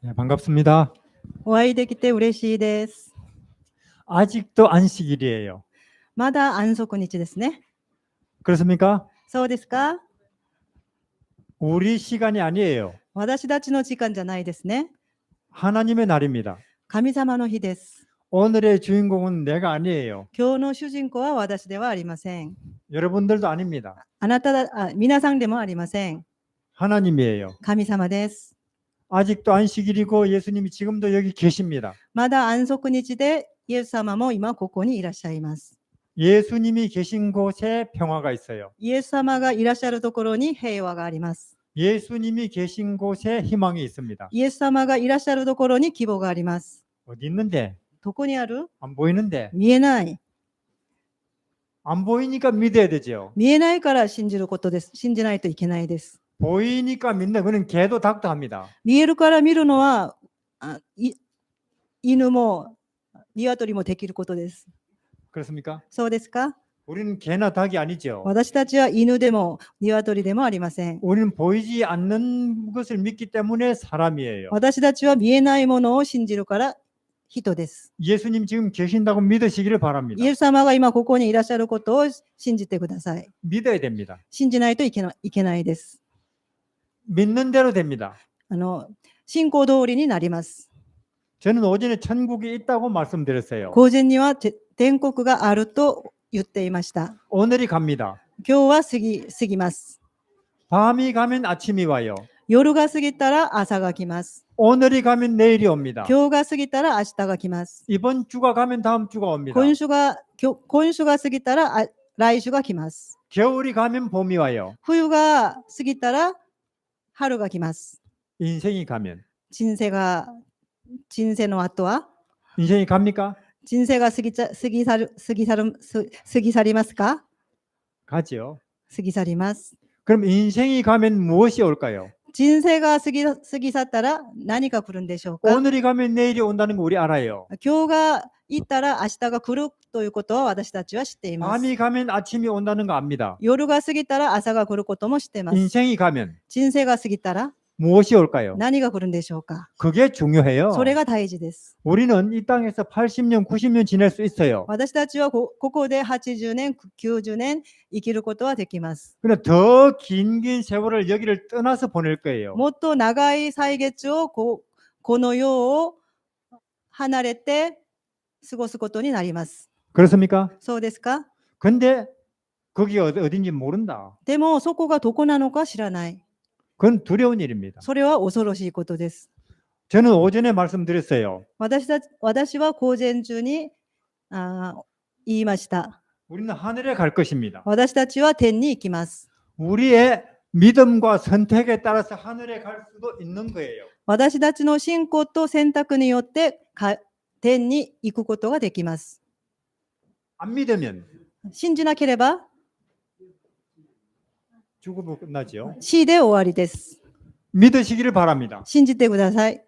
네, 반갑습니다. お会いできて嬉しいです。 아직도 안식일이에요. まだ安息日ですね。 그렇습니까? そうですか？ 우리 시간이 아니에요. 私たちの時間じゃないですね。 하나님의 날입니다. 神様の日です。 오늘의 주인공은 내가 아니에요. 今日の主人公は私ではありません。 여러분들도 아닙니다. 皆さんでもありません。 하나님이에요. 神様です。 아직도 안식일이고 예수님이 지금도 여기 계십니다. まだ安息日でイエス様も今ここにいらっしゃいます。 예수님이 계신 곳에 평화가 있어요. イエス様がいらっしゃるところに平和があります。 예수님이 계신 곳에 희망이 있습니다. イエス様がいらっしゃるところに希望があります。 어디 있는데? どこにある？ 안 보이는데? 見えない。 안 보이니까 믿어야 되죠. 見えないから信じることです。信じないといけないです。 보이니까 믿는 그는 개도 닭도 합니다. 見えるから見るのは犬も鶏もできることです。 그렇습니까? そうですか？ 우리는 개나 닭이 아니죠. 私たちは犬でも鶏でもありません。 우리는 보이지 않는 것을 믿기 때문에 사람이에요. 私たちは見えないものを信じるから人です。 예수님 지금 계신다고 믿으시기를 바랍니다. イエス様が今ここにいらっしゃることを信じてください。 믿어야 됩니다. 信じないといけないです。 믿는 대로 됩니다. 信仰通りになります。 저는 오전에 천국이 있다고 말씀드렸어요. 午前には天国があると言っていました。 오늘이 갑니다. 今日は過ぎます。 밤이 가면 아침이 와요. 夜が過ぎたら朝が来ます。 오늘이 가면 내일이 옵니다. 今日が過ぎたら明日が来ます。 이번 주가 가면 다음 주가 옵니다. 今週が過ぎたら来週が来ます。 겨울이 가면 봄이 와요. 冬が過ぎたら春が来ます。 인생이 가면 人生の後は 인생이 갑니까? 人生が過ぎ去りますか？ 가죠. 過ぎ去ります。 그럼 인생이 가면 무엇이 올까요? 人生が過ぎ去ったら何が来るんでしょうか？ 오늘이 가면 내일이 온다는 거 우리 알아요. 今日が行ったら明日が来るということは私たちは知っています。 밤이 가면 아침이 온다는 거 압니다. 夜が過ぎたら朝が来ることも知っています。 인생이 가면 人生が過ぎたら 무엇이 올까요? 何が来るんでしょうか？ 그게 중요해요. それが大事です。 우리는 이 땅에서 80년, 90년 지낼 수 있어요. 私たちはここで80年、90年生きることはできます。 근데 더 긴 세월을 여기를 떠나서 보낼 거예요. もっと長い歳月をこの世を離れて過ごすことになります。 그렇습니까? そうですか？ 근데 거기가 어딘지 모른다. でもそこがどこなのか知らない。 그건 두려운 일입니다. それは恐ろしいことです。 저는 오전에 말씀드렸어요. 私は午前中に言いました。 우리는 하늘에 갈 것입니다. 私たちは天に行きます。 우리의 믿음과 선택에 따라서 하늘에 갈 수도 있는 거예요. 私たちの信仰と選択によって天に行くことができます。 안 믿으면 信じなければ 죽으면 끝나죠. 死で終わりです。 믿으시기를 바랍니다. 信じてください。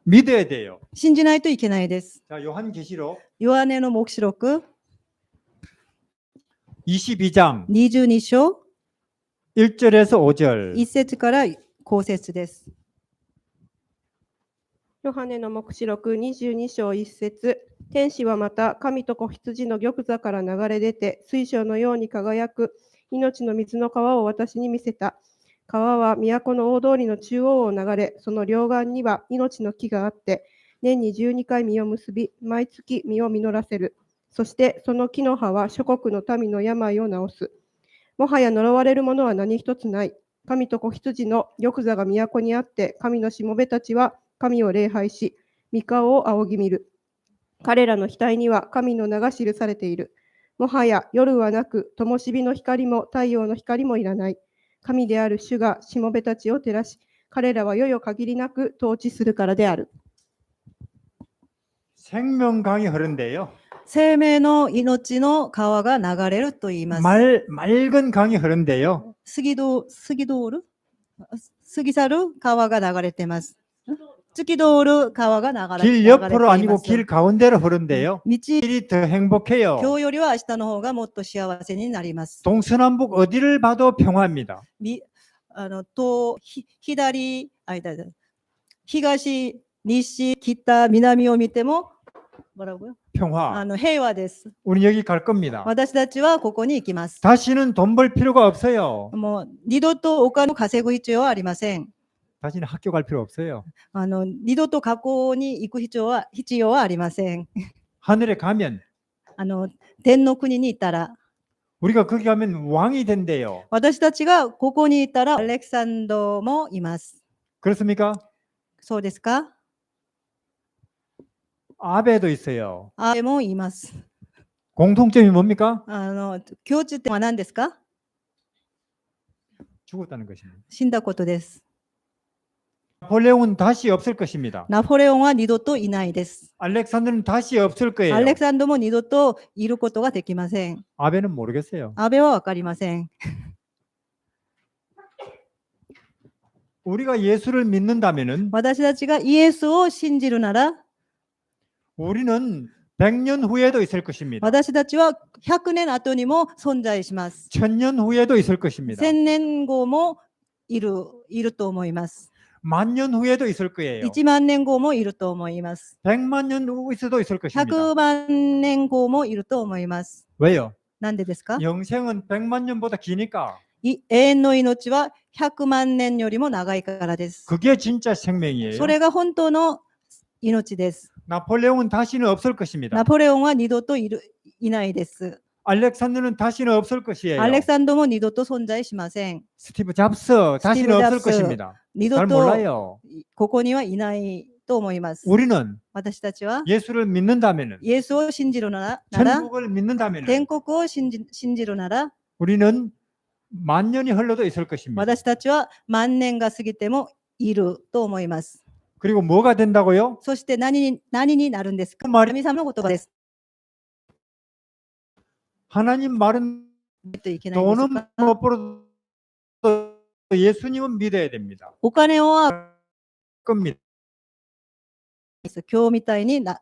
믿어야 돼요. 信じないといけないです。 자, 요한계시록 ヨハネの黙示録 22장 22章 1절에서 5절. 1節から後節です。ヨハネの黙示録22章1節。天使はまた神と子羊の玉座から流れ出て水晶のように輝く命の水の川を私に見せた。川は都の大通りの中央を流れ、その両岸には命の木があって、年に12回実を結び、毎月実を実らせる。そしてその木の葉は諸国の民の病を治す。もはや呪われるものは何一つない。神と子羊の玉座が都にあって、神のしもべたちは神を礼拝し、御顔を仰ぎ見る。彼らの額には神の名が記されている。もはや夜はなく、灯火の光も太陽の光もいらない。神である主がしもべたちを照らし、彼らは世々限りなく統治するからである。 생명강이 흐른대요. 生命の命の川が流れると言います。 맑은 강이 흐른대요. 過ぎ去る川が流れています。透き通る川が流れてい 길 ます。 옆으로 아니고 길 가운데로 흐른대요. 道、 길이 더 행복해요. 今日よりは明日の方がもっと幸せになります。 동서남북 어디를 봐도 평화입니다. 東、西、北、南を見ても、뭐라고요? 평화. 平和です。 우리 여기 갈 겁니다. 私たちはここに行きます。 다시는 돈 벌 필요가 없어요. もう二度とお金を稼ぐ必要はありません。 다시는 학교 갈 필요 없어요. 二度と学校に行く必要はありません。 하늘에 가면 天の国に行ったら、 우리가 거기 가면 왕이 된대요. 私たちがここに行ったら、アレクサンドもいます。 그렇습니까? そうですか？ 아베도 있어요. アベもいます。 공통점이 뭡니까? 共通点は何ですか？ 죽었다는 것입니다. 死んだことです。 나폴레옹은 다시 없을 것입니다. ナポレオンは二度といないです。 알렉산더는 다시 없을 거예요. アレクサンドも二度といることができません。 아베는 모르겠어요. アベはわかりません。 우리가 예수를 믿는다면은 私たちがイエスを信じるなら、 우리는 100년 후에도 있을 것입니다. 私たちは100年後にも存在します。 1000년 후에도 있을 것입니다. 1000年後もいると思います。 만년 후에도 있을 거예요. 1万年後もいると思います。 100만 년 후에도 있을 것입니다. 100万年後もいると思います。 왜요? なんでですか？ 영생은 100만 년보다 기니까 永遠の命は100万年よりも長いからです。 그게 진짜 생명이에요. それが本当の命です。 나폴레옹은 다시는 없을 것입니다. ナポレオンは二度といないです。 알렉산더는 다시는 없을 것이에요. アレクサンドも二度と存在しません。 스티브 잡스 다시는 스티브 없을 잡스. 것입니다. 二 잘 度と 몰라요. ここにはいないと思います。 우리는 私たちは 예수를 믿는다면은 イエスを信じるなら、 천국을 믿는다면은 天国を信じるなら、 우리는 만 년이 흘러도 있을 것입니다. 私たちは万年が過ぎてもいると思います。 그리고 뭐가 된다고요? そして何になるんですか？ 그 말이 神様の言葉です。 하나님 말은 といけないんです 돈은 か？ 못 벌어도 예수님은 믿어야 됩니다. お金は 겁니다. 今日みたいに過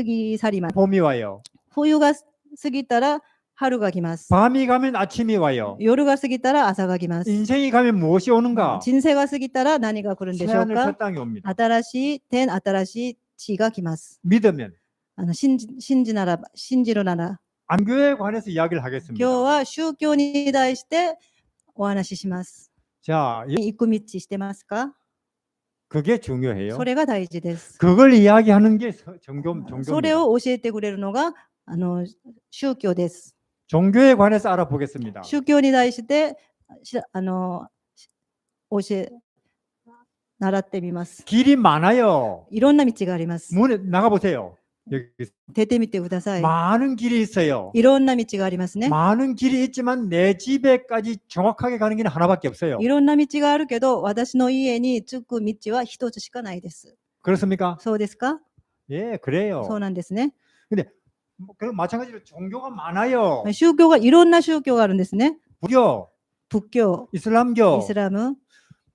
ぎ去ります。 봄이 와요. 冬が過ぎたら春が来ます。 밤이 가면 아침이 와요. 夜が過ぎたら朝が来ます。 인생이 가면 무엇이 오는가? 人生が過ぎたら何が来るんでしょう 새하늘 か？ 새 땅이 옵니다. 新しい天、新しい地が来ます。 믿으면 信じるなら、 안교에 관해서 이야기를 今日 하겠습니다. は宗教に対してお話しします。 자, 行く道してますか？ 그게 중요해요. それが大事です。 그걸 이야기하는 게 それ 종교입니다. を教えてくれるのが宗教です。 종교에 관해서 알아보겠습니다. 宗教に対して習ってみます。 길이 많아요. いろんな道があります。 문에 나가 보세요. 여기 出てみてください。 많은 길이 있어요. いろんな道がありますね。 많은 길이 있지만 내 집에까지 정확하게 가는 길은 하나밖에 없어요. いろんな道があるけど、私の家に着く道は一つしかないです。 그렇습니까? そうですか？ 예, 그래요. そうなんですね。 그럼 마찬가지로 종교가 많아요. 宗教がいろんな宗教があるんですね。 불교, 仏教、 이슬람교, イスラム、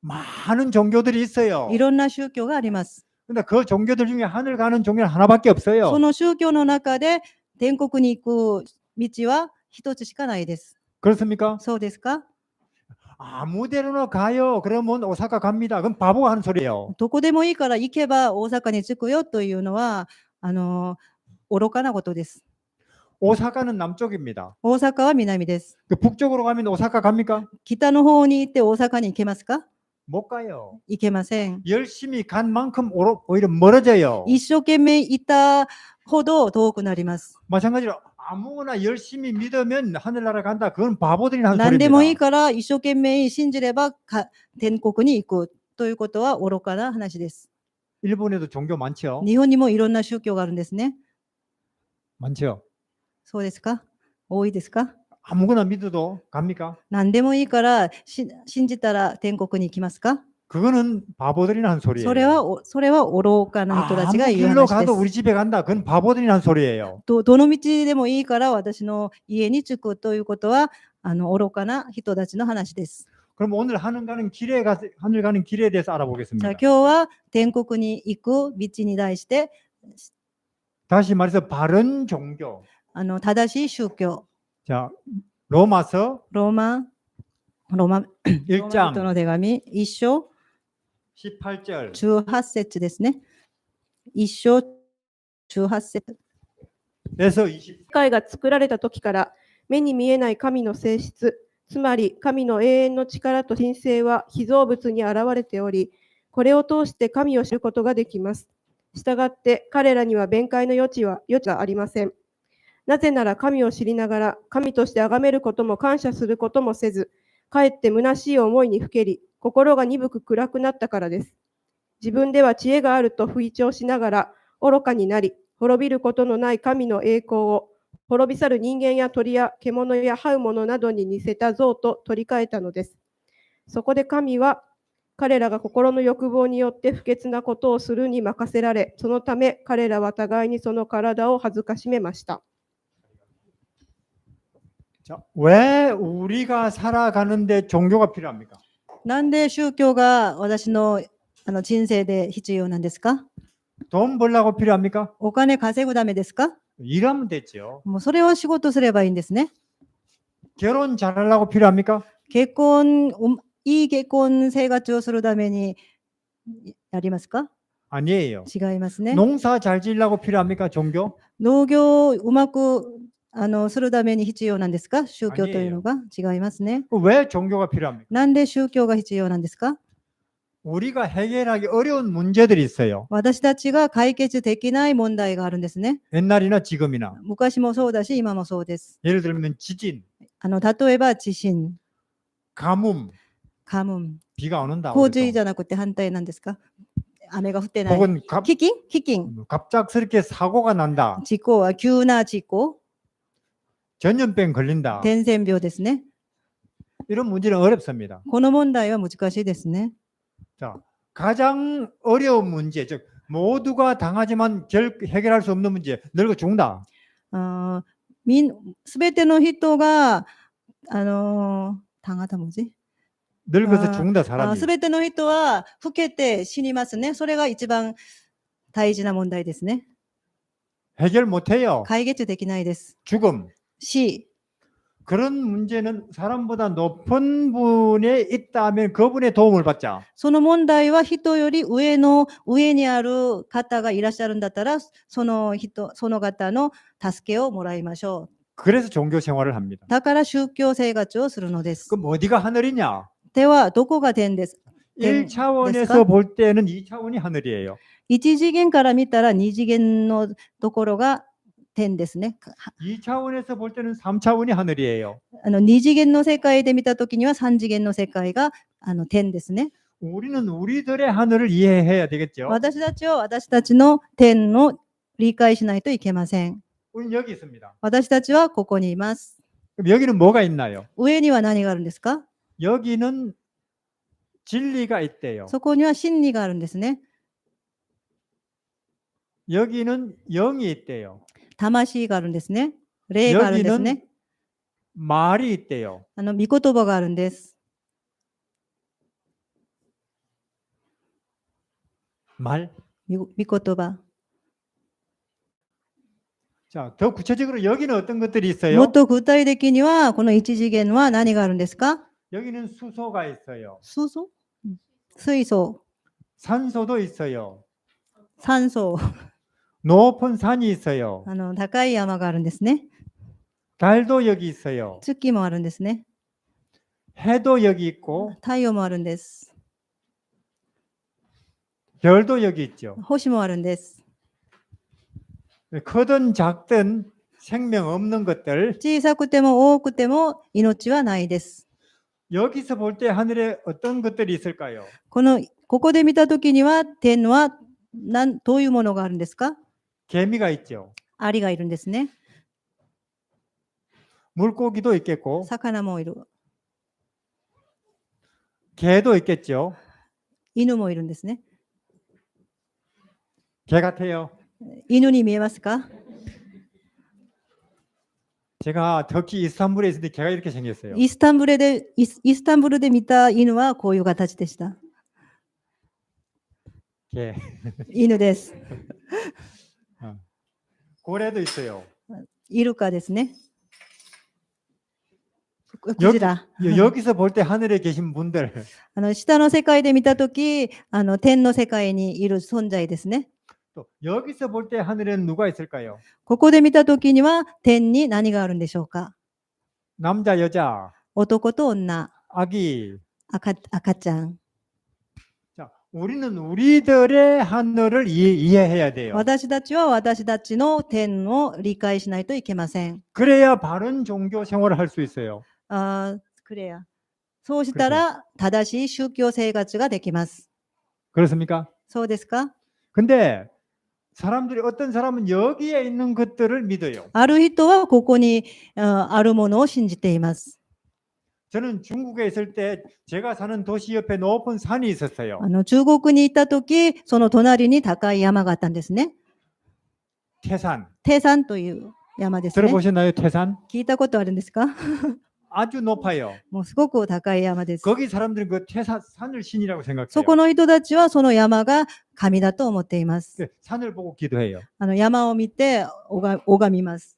많은 종교들이 있어요. いろんな宗教があります。 근데 그 종교들 중에 하늘 가는 종교는 하나밖에 없어요. その宗教の中で天国に行く道は一つしかないです。 그렇습니까? そうですか？ 아무 데로나 가요. 그러면 오사카 갑니다. 그럼 바보가 하는 소리예요. どこでもいいから行けば大阪に着くよというのは愚かなことです。 오사카는 남쪽입니다. 大阪は南です。 그 북쪽으로 가면 오사카 갑니까? 北の方に行って大阪に行けますか？ 못 가요. 行けません。 열심히 간 만큼 오히려 멀어져요. 一生懸命行ったほど遠くなります。 마찬가지로 아무거나 열심히 믿으면 하늘나라 간다. 그건 바보들이 하는 何でもいい 소리입니다. から一生懸命信じれば天国に行くということは愚かな話です。 일본에도 종교 많죠? 日本にもいろんな宗教があるんですね。 많죠. そうですか？多いですか？ 아무거나 믿어도 갑니까? 何でもいいから信じたら天国に行きますか？ 그거는 바보들이 하는 소리예요. それは愚かな人たち 아무 が言う 길로 話で 가도 す。 우리 집에 간다. 그건 바보들이 하는 소리예요. どの道でもいいから私の家に着くということは愚かな人たちの話です。 그럼 오늘 하늘 가는 길에 대해서 じゃあ 알아보겠습니다. 今日は天国に行く道に対して 다시 말해서 바른 종교. 正しい宗教 자, 로마서 ローマ 1장 人の手紙1章 18절. 18節ですね。一章18節。 에서 20. 世界が作られた時から目に見えない神の性質、つまり神の永遠の力と神性は被造物に現れており、これを通して神を知ることができます。したがって彼らには弁解の余地はありません。なぜなら神を知りながら神として崇めることも感謝することもせず、かえって虚しい思いにふけり、心が鈍く暗くなったからです。自分では知恵があると吹聴しながら愚かになり、滅びることのない神の栄光を滅び去る人間や鳥や獣や這うものなどに似せた像と取り替えたのです。そこで神は彼らが心の欲望によって不潔なことをするに任せられ、そのため彼らは互いにその体を恥ずかしめました。 자, 왜 우리가 살아가는데 종교가 필요합니까? なんで宗教が私の人生で必要なんですか？ 돈 벌려고 필요합니까? お金稼ぐためですか？ 일하면 되죠. もうそれは仕事すればいいんですね。 결혼 잘하려고 필요합니까? 結婚、いい結婚生活をするためにやりますか？ 아니에요. 違いますね。 농사 잘 지으려고 필요합니까? 종교? 農業をうまくするために必要なんですか？宗教というのが違いますね。 왜 종교가 필요합니까? なんで宗教が必要なんですか？ 우리가 해결하기 어려운 문제들이 있어요. 私たちが解決できない問題があるんですね。 옛날이나 지금이나. 昔もそうだし、今もそうです。 예를 들면 지진, 例えば地震、 가뭄, カムン、 비가 안 온다. 洪水じゃなくて反対なんですか？雨が降ってない。 혹은 飢饉、 갑작스럽게 사고가 난다. 事故は急な事故、 전염병 걸린다. 伝染病ですね。 이런 문제는 어렵습니다. この問題は難しいですね。 자, 가장 어려운 문제, 즉 모두가 당하지만 해결할 수 없는 문제, 늙어 죽는다. すべての人が、당하다 뭐지? 늙어서 죽는다 す 사람이. べての人は老けて死にますね。それが一番大事な問題ですね。 해결 못해요. 解決できないです。 죽음. 死。 그런 문제는 사람보다 높은 분에 있다면 그분의 도움을 받자. その問題は人より上にある方がいらっしゃるんだったら、その方の助けをもらいましょ 그래서 종교 생활을 합니다. う。だから宗教生活をするのです。 그럼 어디가 하늘이냐? では、どこが天です？ 1차원에서 볼 때는 2차원이 하늘이에요. 一次元から見たら二次元のところが天ですね。 2차원에서 볼 때는 3차원이 하늘이에요. 二次元の世界で見たときには三次元の世界が天ですね。 우리는 우리들의 하늘을 이해해야 되겠죠. 私たちは私たちの天を理解しないといけません。 우리는 여기 있습니다. 私たちはここにいます。 그럼 여기는 뭐가 있나요? 上には何があるんですか？ 여기는 진리가 있대요. そこには真理があるんですね。 여기는 영이 있대요. 魂があるんですね。霊があるんですね。 말이 있대요. 御言葉があるんです。 말. 御言葉。 자, 더 구체적으로 여기는 어떤 것들이 も 있어요? っと具体的には、この一次元は何があるんですか？ 여기는 수소가 있어요. 水素？水素、 산소도 있어요. 酸素、 높은 산이 있어요. 高い山があるんですね。 달도 여기 있어요. 月もあるんですね。 해도 여기 있고 太陽もあるんです。 별도 여기 있죠. 星もあるんです。 크든 작든 생명 없는 것들 小さくても多くても命はないです。 여기서 볼 때 하늘에 어떤 것들이 있을까요? ここで見たときには、天はどういうものがあるんですか？ 개미가 있죠. アリがいるんですね。 물고기도 있겠고 魚もいる。 개도 있겠죠. 犬もいるんですね。 개 같아요. 犬に見えますか？ 제가 터키 이스탄불에 있을 때 개가 이렇게 생겼어요. イスタンブルで見た犬はこういう形でした。 개. 犬です。 고래도 있어요. イルカですね。クジラ。 여기서 볼 때 하늘에 계신 분들 下の世界で見たとき、天の世界にいる存在ですね。 또 여기서 볼 때 하늘에는 누가 있을까요? ここで見たときには、天に何があるんでしょうか。 남자, 여자, 男と女、 아기. 赤ちゃん。 자, 우리는 우리들의 하늘을 이해해야 돼요. 私たちは私たちの天を理解しないといけません。 그래야 바른 종교 생활을 할 수 있어요. クレア。そうしたら、正しい宗教生活ができます。 그렇습니까? そうですか？ 근데 사람들이 어떤 사람은 여기에 있는 것들을 믿어요. ある人はここにあるものを信じています。 저는 중국에 있을 때 제가 사는 도시 옆에 높은 산이 있었어요. 中国に行ったとき、その隣に高い山があったんですね。 태산. 低山という山ですね。 들어보셨나요? 태산? 聞いたことあるんですか？ 아주 높아요. もうすごく高い山です。 거기 사람들은 그 태산을 신이라고 そ 생각해요. この人たちはその山が神だと思っています。 그 산을 보고 기도해요. 山を見て拝みます。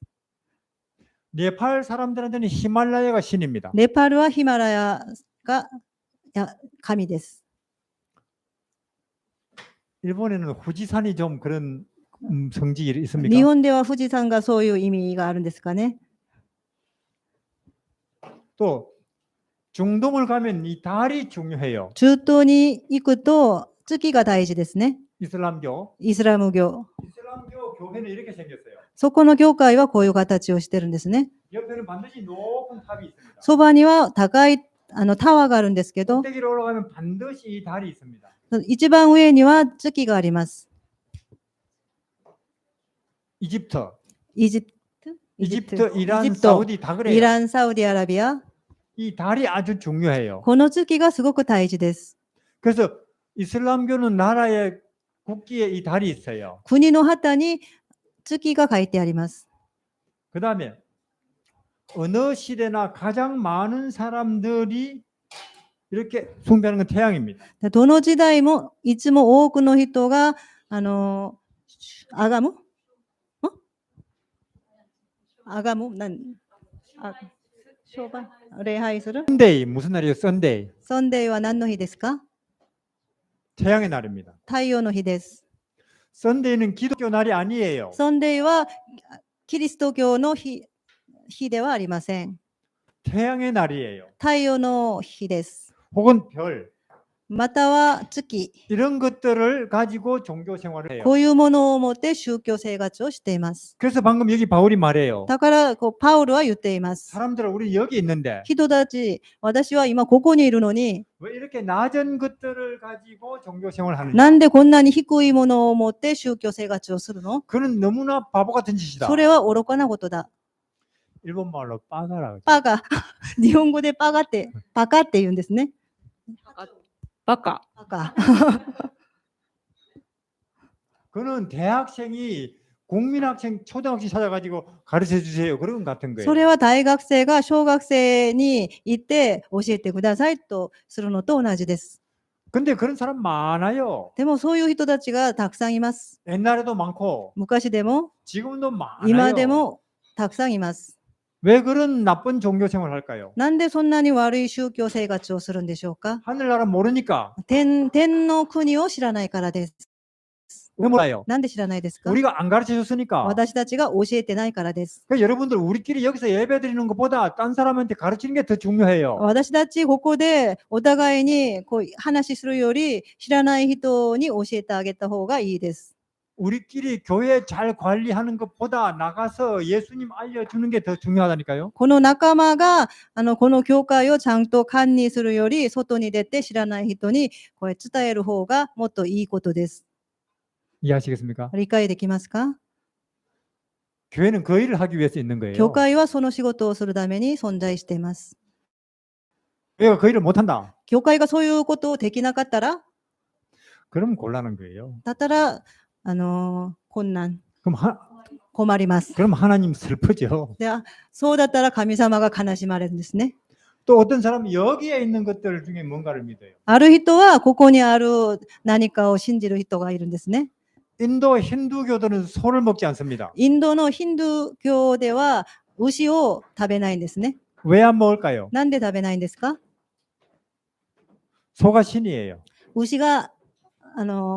네팔 사람들한테는 히말라야가 신입니다. ネパールはヒマラヤが神です。 일본에는 후지산이 좀 그런 성질이 日 있습니까? 本では富士山がそういう意味があるんですかね。 또 중동을 가면 이 달이 중요해요. 中東に行くと月が大事ですね。 이슬람교. イスラム教。 이슬람교 교회는 이렇게 생겼어요. そこの教会はこういう形をしてるんですね。 옆에는 반드시 높은 탑이 있습니다. そばには高いタワーがあるんですけど、 꼭대기로 올라가면 반드시 이 달이 있습니다. 一番上には月があります。 이집트, イジプ 이집트, 이란, エジプト 사우디 다 イ 그래요. ラン、サウディアラビア。 이 달이 아주 중요해요. この月がすごく大事です。 그래서 이슬람교는 나라의 국기에 이 달이 있어요. 国の旗に月が書いてあります。 그 다음에 어느 시대나 가장 많은 사람들이 이렇게 숭배하는 건 태양입니다. どの時代もいつも多くの人が、あがむあがむ商売礼拝する 썬데이 무슨 날이에요? 썬데이. ソンデーは何の日ですか？ 태양의 날입니다. 太陽の日です。 썬데이는 기독교 날이 아니에요. ソンデーはキリスト教の日ではありません。 태양의 날이에요. 太陽の日です。 혹은 별. または月。 이런 것들을 가지고 종교 생활을 해요. こういうものを持って宗教生活をしています。 그래서 방금 여기 바울이 말해요. だからパウルは言っています。 사람들아 우리 여기 있는데 人たち、私は今ここにいるのに、 왜 이렇게 낮은 것들을 가지고 종교 생활을 な 하느냐? んでこんなに低いものを持って宗教生活をするの？ 그는 너무나 바보 같은 짓이다. それは愚かなことだ。 일본말로 빠가라. パガ。日本語でパガって、パカって言うんですね。バカ。パカ。 그는 대학생이 국민학생, 초등학생 찾아가지고 가르쳐 주세요. 그런 것 같은 거예요. それは大学生が小学生に行って教えてくださいとするのと同じです。 근데 그런 사람 많아요. でもそういう人たちがたくさんいます。 옛날에도 많고 昔でも 지금도 많아요. 今でもたくさんいます。 왜 그런 나쁜 종교 생활을 할까요? なんでそんなに悪い宗教生活をするんでしょうか？ 하늘나라 모르니까. 天の国を知らないからです。 왜 몰라요? なんで知らないですか？ 우리가 안 가르쳐 줬으니까. 私たちが教えてないからです。 그러니까 여러분들 우리끼리 여기서 예배 드리는 것보다 딴 사람한테 가르치는 게 더 중요해요. 私たちここでお互いにこう話するより知らない人に教えてあげた方がいいです。 우리끼리 교회 잘 관리하는 것보다 나가서 예수님 알려주는 게 더 중요하다니까요. この仲間がこの教会をちゃんと管理するより外に出て知らない人にこれ伝える方がもっといいことです。 이해하시겠습니까? 理解できますか？ 교회는 그 일을 하기 위해서 있는 거예요. 教会はその仕事をするために存在しています。 교회가 그 일을 못한다. 教会がそういうことをできなかったら、 그러면 곤란한 거예요. だったら困難、 그럼, 困ります。 그럼 하나님 슬프죠. で、そうだったら神様が悲しまれるんですね。 또 어떤 사람은 여기에 있는 것들 중에 뭔가를 믿어요. ある人はここにある何かを信じる人がいるんですね。 인도 힌두교들은 소를 먹지 않습니다. インドのヒンドゥー教では牛を食べないんですね。왜 안 먹을까요? なんで食べないんですか？ 소가 신이에요. 牛が、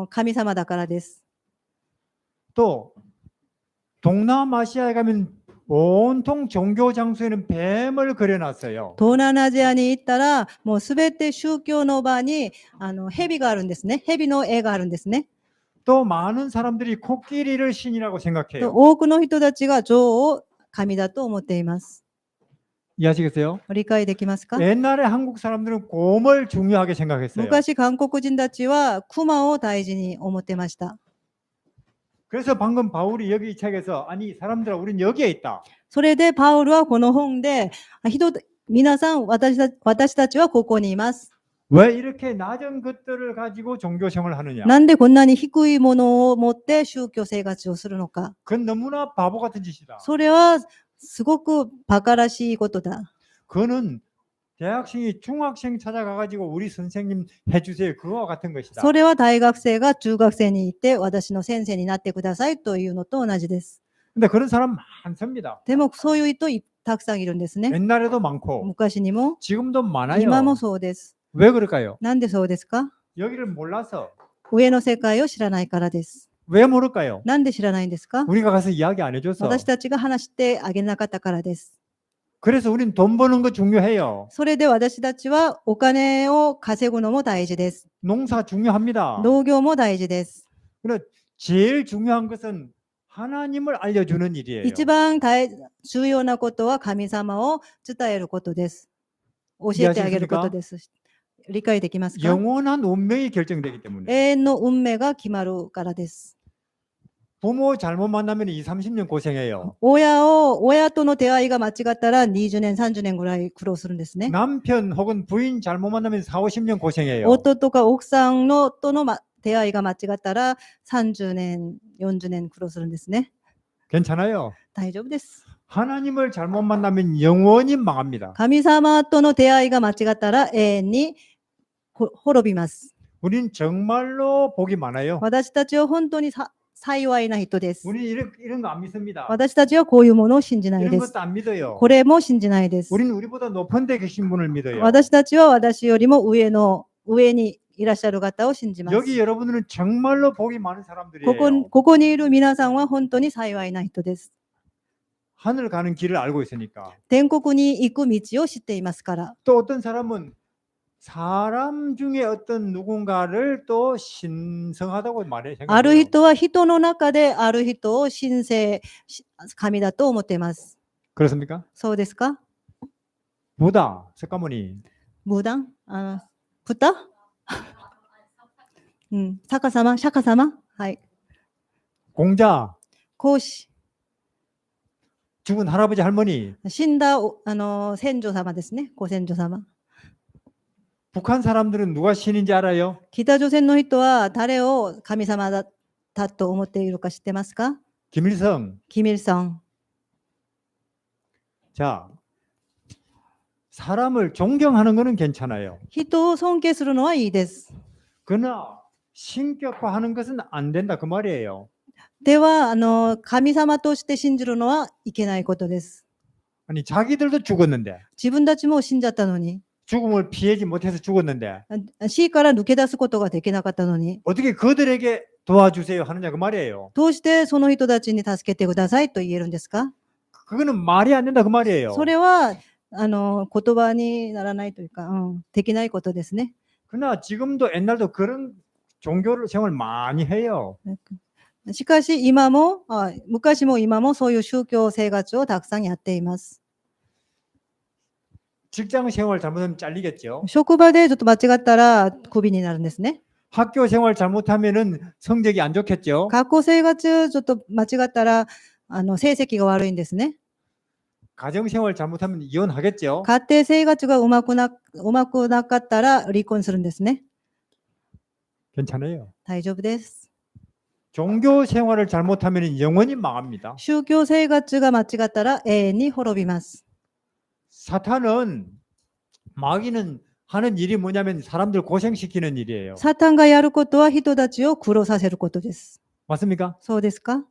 神様だからです。 또 동남아시아에 가면 온통 종교 장소에는 뱀을 그려놨어요. 東南アジアに行ったら、もうすべて宗教の場に、蛇があるんですね。蛇の絵があるんですね。 또 많은 사람들이 코끼리를 신이라고 と 생각해요. 多くの人たちが女王を神だと思っています。 이해하시겠어요? 理解できますか？ 옛날에 한국 사람들은 곰을 중요하게 생각했어요. 昔韓国人たちは熊を大事に思ってました。 그래서 방금 바울이 여기 이 책에서 아니 사람들아 우린 여기에 있다. それでパウルはこの本で、皆さん私たちはここにいます。 왜 이렇게 낮은 것들을 가지고 종교 생활을 하느냐? なんでこんなに低いものを持って宗教生活をするのか。 그건 너무나 바보 같은 짓이다. それはすごく馬鹿らしいことだ。 그거는 대학생이 중학생 찾아가가지고 우리 선생님 해주세요. 그거와 같은 것이다. それは大学生が中学生に行って私の先生になってくださいというのと同じです。 근데 그런 사람 많습니다. でもそういう人たくさんいるんですね。 옛날에도 많고 昔にも 지금도 많아요. 今もそうです。 왜 그럴까요? なんでそうですか？ 여기를 몰라서. 上の世界を知らないからです。 왜 모를까요? なんで知らないんですか？ 우리가 가서 이야기 안 해줘서. 私たちが話してあげなかったからです。 그래서 우린 돈 버는 거 중요해요. それで私たちはお金を稼ぐのも大事です。 농사 중요합니다. 農業も大事です。 그런데 제일 중요한 것은 하나님을 알려주는 일이에요. 一番重要なことは神様を伝えることです。教えてあげることです。理解できますか？ 영원한 운명이 결정되기 때문에. 永遠の運命が決まるからです。 부모 잘못 만나면 2, 30년 고생해요. 親との出会いが間違ったら20年、30年ぐらい苦労するんですね。 남편 혹은 부인 잘못 만나면 4, 50년 고생해요. 夫とか奥さんとの出会いが間違ったら30年、40年苦労するんですね。 괜찮아요. 大丈夫です。 하나님을 잘못 만나면 영원히 망합니다. 神様との出会いが間違ったら永遠に滅びます。 우린 정말로 복이 많아요. 私たちは本当に幸いな人です。 우린 이런 거 안 믿습니다. 私たちはこういうものを信じない 이런 です。 것도 안 믿어요. これも信じないです。 우린 우리보다 높은 데 계신 분을 믿어요. 私たちは私よりも上にいらっしゃる方を信じます。 여기 여러분들은 정말로 복이 많은 사람들이에요. ここにいる皆さんは本当に幸いな人です。 하늘 가는 길을 알고 있으니까. 天国に行く道を知っていますから。 또 어떤 사람은 사람 중에 어떤 누군가를 또 신성하다고 말해 ある 생각해요. 人は人の中である人を神だと思っています。 그렇습니까? そうですか？ 부다, 석가모니. 無断豚釈迦様はい。 공자, 孔子。 죽은 할아버지 할머니. 死んだ先祖様ですね。ご先祖様。 북한 사람들은 누가 신인지 알아요? 北朝鮮の人は誰を神様だと思っているか知ってますか？ 김일성. キミルソン。 자, 사람을 존경하는 것은 괜찮아요. 人を尊敬するのはいいです。 그러나 신격화하는 것은 안 된다 그 말이에요. では神様として信じるのはいけないことです。 아니 자기들도 죽었는데 自分たちも死んじゃったのに、 죽음을 피하지 못해서 죽었는데 死から抜け出すことができなかったのに、 어떻게 그들에게 도와주세요 하느냐 그 말이에요. どうしてその人たちに助けてくださいと言えるんですか？ 그거는 말이 안 된다 그 말이에요. それは言葉にならないというか、できないことですね。 그러나 지금도 옛날도 그런 종교를 생활 많이 해요. しかし昔も今もそういう宗教生活をたくさんやっています。 직장 생활 잘못하면 잘리겠죠. 職場でちょっと間違ったらクビになるんですね。 학교 생활 잘못하면은 성적이 안 좋겠죠. 学校生活ちょっと間違ったら成績が悪いんですね。 가정 생활 잘못하면 이혼하겠죠. 家庭生活がうまくなかったら離婚するんですね。 괜찮아요. 大丈夫です。 종교 생활을 잘못하면 영원히 망합니다. 宗教生活が間違ったら永遠に滅びます。 사탄은 마귀는 하는 일이 뭐냐면 사람들 고생시키는 일이에요. サタンがやることは人たちを苦労させることです。 맞습니까? そうですか？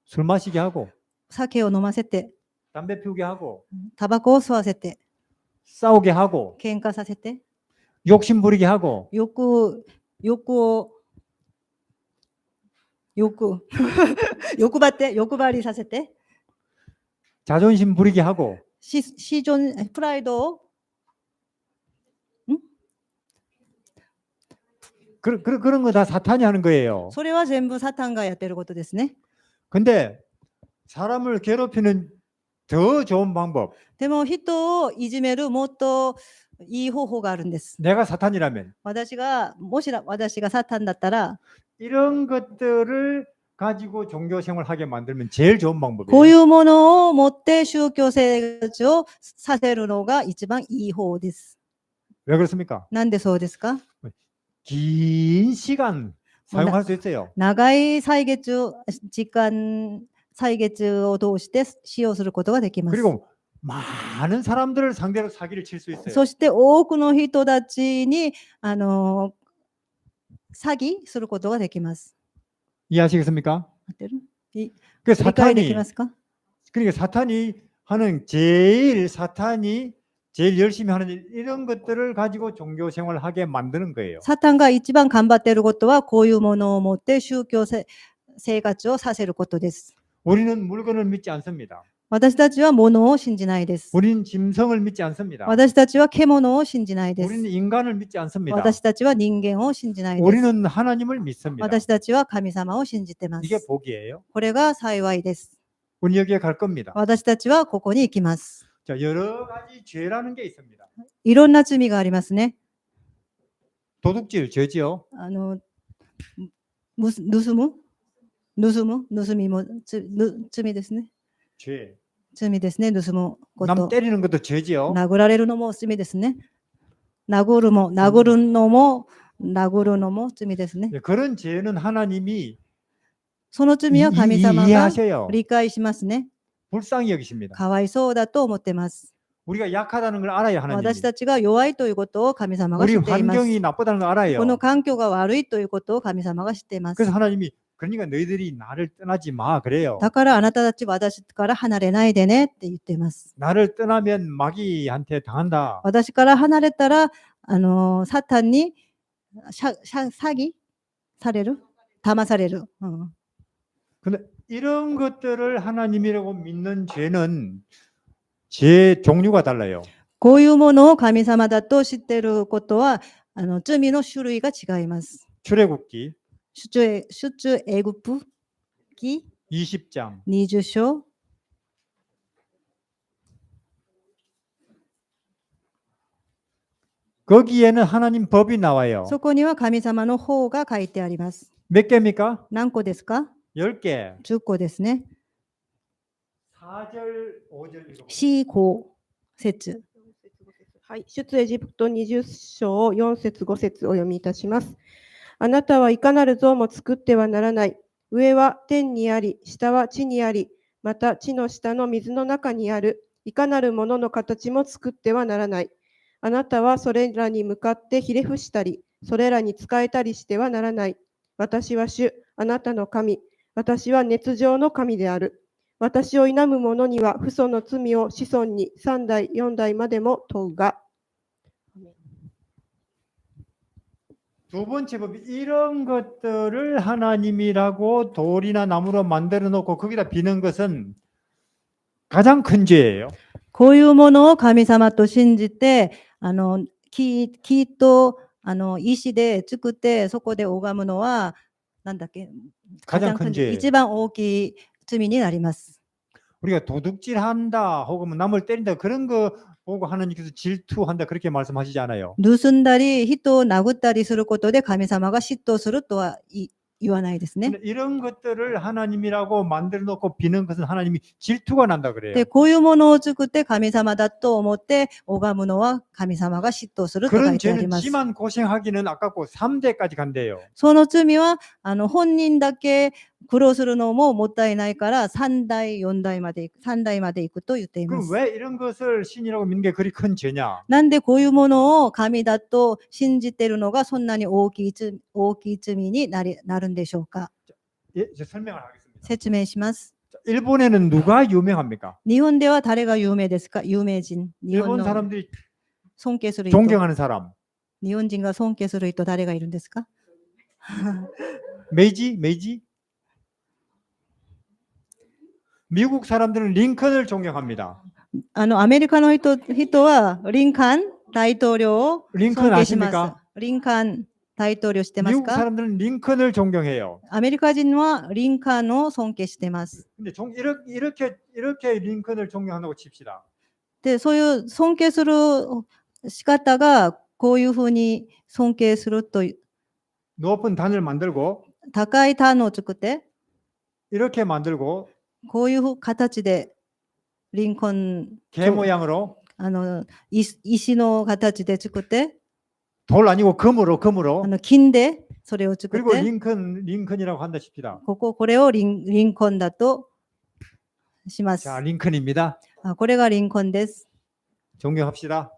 술 마시게 하고 酒を飲ませて、 담배 피우게 하고 タバコを吸わせて、 싸우게 하고 喧嘩させて、 욕심 부리게 하고 欲を、欲張りさせて、 자존심 부리게 하고 プライドを、 그런 거 다 사탄이 하는 거예요. それは全部サタンがやってることですね。 근데 사람을 괴롭히는 더 좋은 방법. でも人をいじめるもっといい方法があるんです。 내가 사탄이라면 もし私がサタンだったら、 이런 것들을 가지고 종교 생활하게 만들면 제일 좋은 こう 방법이에요. いうものを持って宗教生活をさせるのが一番いい方です。 왜 그렇습니까? なんでそうですか？ 긴 시간 사용할 수 있어요. 長い歳月を通して使用することができます。 그리고 많은 사람들을 상대로 사기를 칠 수 있어요. そして多くの人たちに詐欺することができます。 이해하시겠습니까? 合ってる？ 그 理解でき 사탄이 ますか？ 그러니까 사탄이 하는 사탄이 제일 열심히 하는 이런 것들을 가지고 종교 생활을 하게 만드는 거예요. サタンが一番頑張っていることはこういうものを持って宗教生活をさせることです。 우리는 물건을 믿지 않습니다. 私たちは物を信じないです。 우리는 짐승을 믿지 않습니다. 私たちは獣を信じないで 우리는 す。 인간을 믿지 않습니다. 私たちは人間を信じないです。 우리는 하나님을 믿습니다. 私たちは神様を信じてま 이게 す。 복이에요. これが幸いです。 우리 여기에 갈 겁니다. 私たちはここに行きます。 자, 여러 가지 죄라는 게 있습니다. いろんな罪がありますね。 도둑질 죄지요. 盗みも罪ですね。 죄. 罪ですね。盗むこ 남 と。 때리는 것도 죄지요. 殴られるのも罪ですね。殴るのも罪ですね。 그런 죄는 하나님이 その罪は神様が 이해하셔요. 理解しますね。 불쌍히 여기십니다. かわいそうだと思ってます。 우리가 약하다는 걸 알아요, 하나님이. 私たちが弱いということを神様が 우리 知っています。 환경이 나쁘다는 걸 알아요. この環境が悪いということを神様が知っています。 그래서 하나님이 그러니까 너희들이 나를 떠나지 마 그래요. だからあなたたちは私から離れないでねって言っています。 나를 떠나면 마귀한테 당한다. 私から離れたら、サタンに詐欺される騙される。근데 이런 것들을 하나님이라고 믿는 죄는 죄 종류가 달라요. こういうものを神様だと知っていることは、罪の種類が違います。 출애굽기 出エグプ記 20장 20章。 거기에는 하나님 법이 나와요. そこには神様の法が書いてあります。 몇 개입니까? 何個ですか？ 10개. 10個ですね。 4절, 5절 읽어. 4項節。はい、出エジプト20章4節5節お読みいたします。あなたはいかなる像も作ってはならない。上は天にあり、下は地にあり、また地の下の水の中にある。いかなるものの形も作ってはならない。あなたはそれらに向かってひれ伏したり、それらに仕えたりしてはならない。私は主、あなたの神。私は熱情の神である。私を否む者には父祖の罪を子孫に3代4代までも問うが。 두 번째 법이 이런 것들을 하나님이라고 돌이나 나무로 만들어 놓고 거기다 비는 것은 가장 큰 죄예요. こういうものを神様と信じて、木と石で作ってそこで拝むのはなんだっけ、 가장 큰 죄. 一番大きい罪になります。 우리가 도둑질한다 혹은 뭐 남을 때린다 그런 거 보고 하나님께서 질투한다 그렇게 말씀하시지 않아요. 盗んだり人を殴ったりすることで神様が嫉妬するとは言わないですね。 근데 이런 것들을 하나님이라고 만들어 놓고 비는 것은 하나님이 질투가 난다 그래요. で、こういうものを作って神様だと思って拝むのは神様が嫉妬すると書 그런 いてあり 죄는 ます。 지만 고생하기는 아깝고 3대까지 간대요. その罪は本人だけ苦労するのももったいないから3代4代まで行くと言っていま 그럼 す。 왜 이런 것을 신이라고 믿는 게 그리 큰 죄냐? なんでこういうものを神だと信じているのがそんなに大きい罪になるんでしょうか。 예, 제 설명을 하겠습니다. 説明します。 일본에는 누가 유명합니까? 日本では誰が有名ですか？有名人。日本 일본 の 사람들이 尊敬する人。 존경하는 사람. 日本人が尊敬する人誰がいるんですか？ 메이지? 미국 사람들은 링컨을 존경합니다. アメリカの人はリンカン大統領を 링컨 尊敬します 아십니까? 。リンカン大統領知ってます 미국 か？ 사람들은 링컨을 존경해요. アメリカ人はリンカンを尊敬してます。 근데 이렇게 링컨을 존경한다고 칩시다. で、そういう尊敬する仕方がこういうふうに尊敬するという 높은 단을 만들고 高い単を作って 이렇게 만들고 こういう形でリンコン 개 모양으로 石の形で作って 돌 아니고 금으로 金でそれを作っ 그리고 て 링컨이라고 한다 칩시다. これをリンコンだとします。 자, 링컨입니다. これがリンコンです。 존경합시다.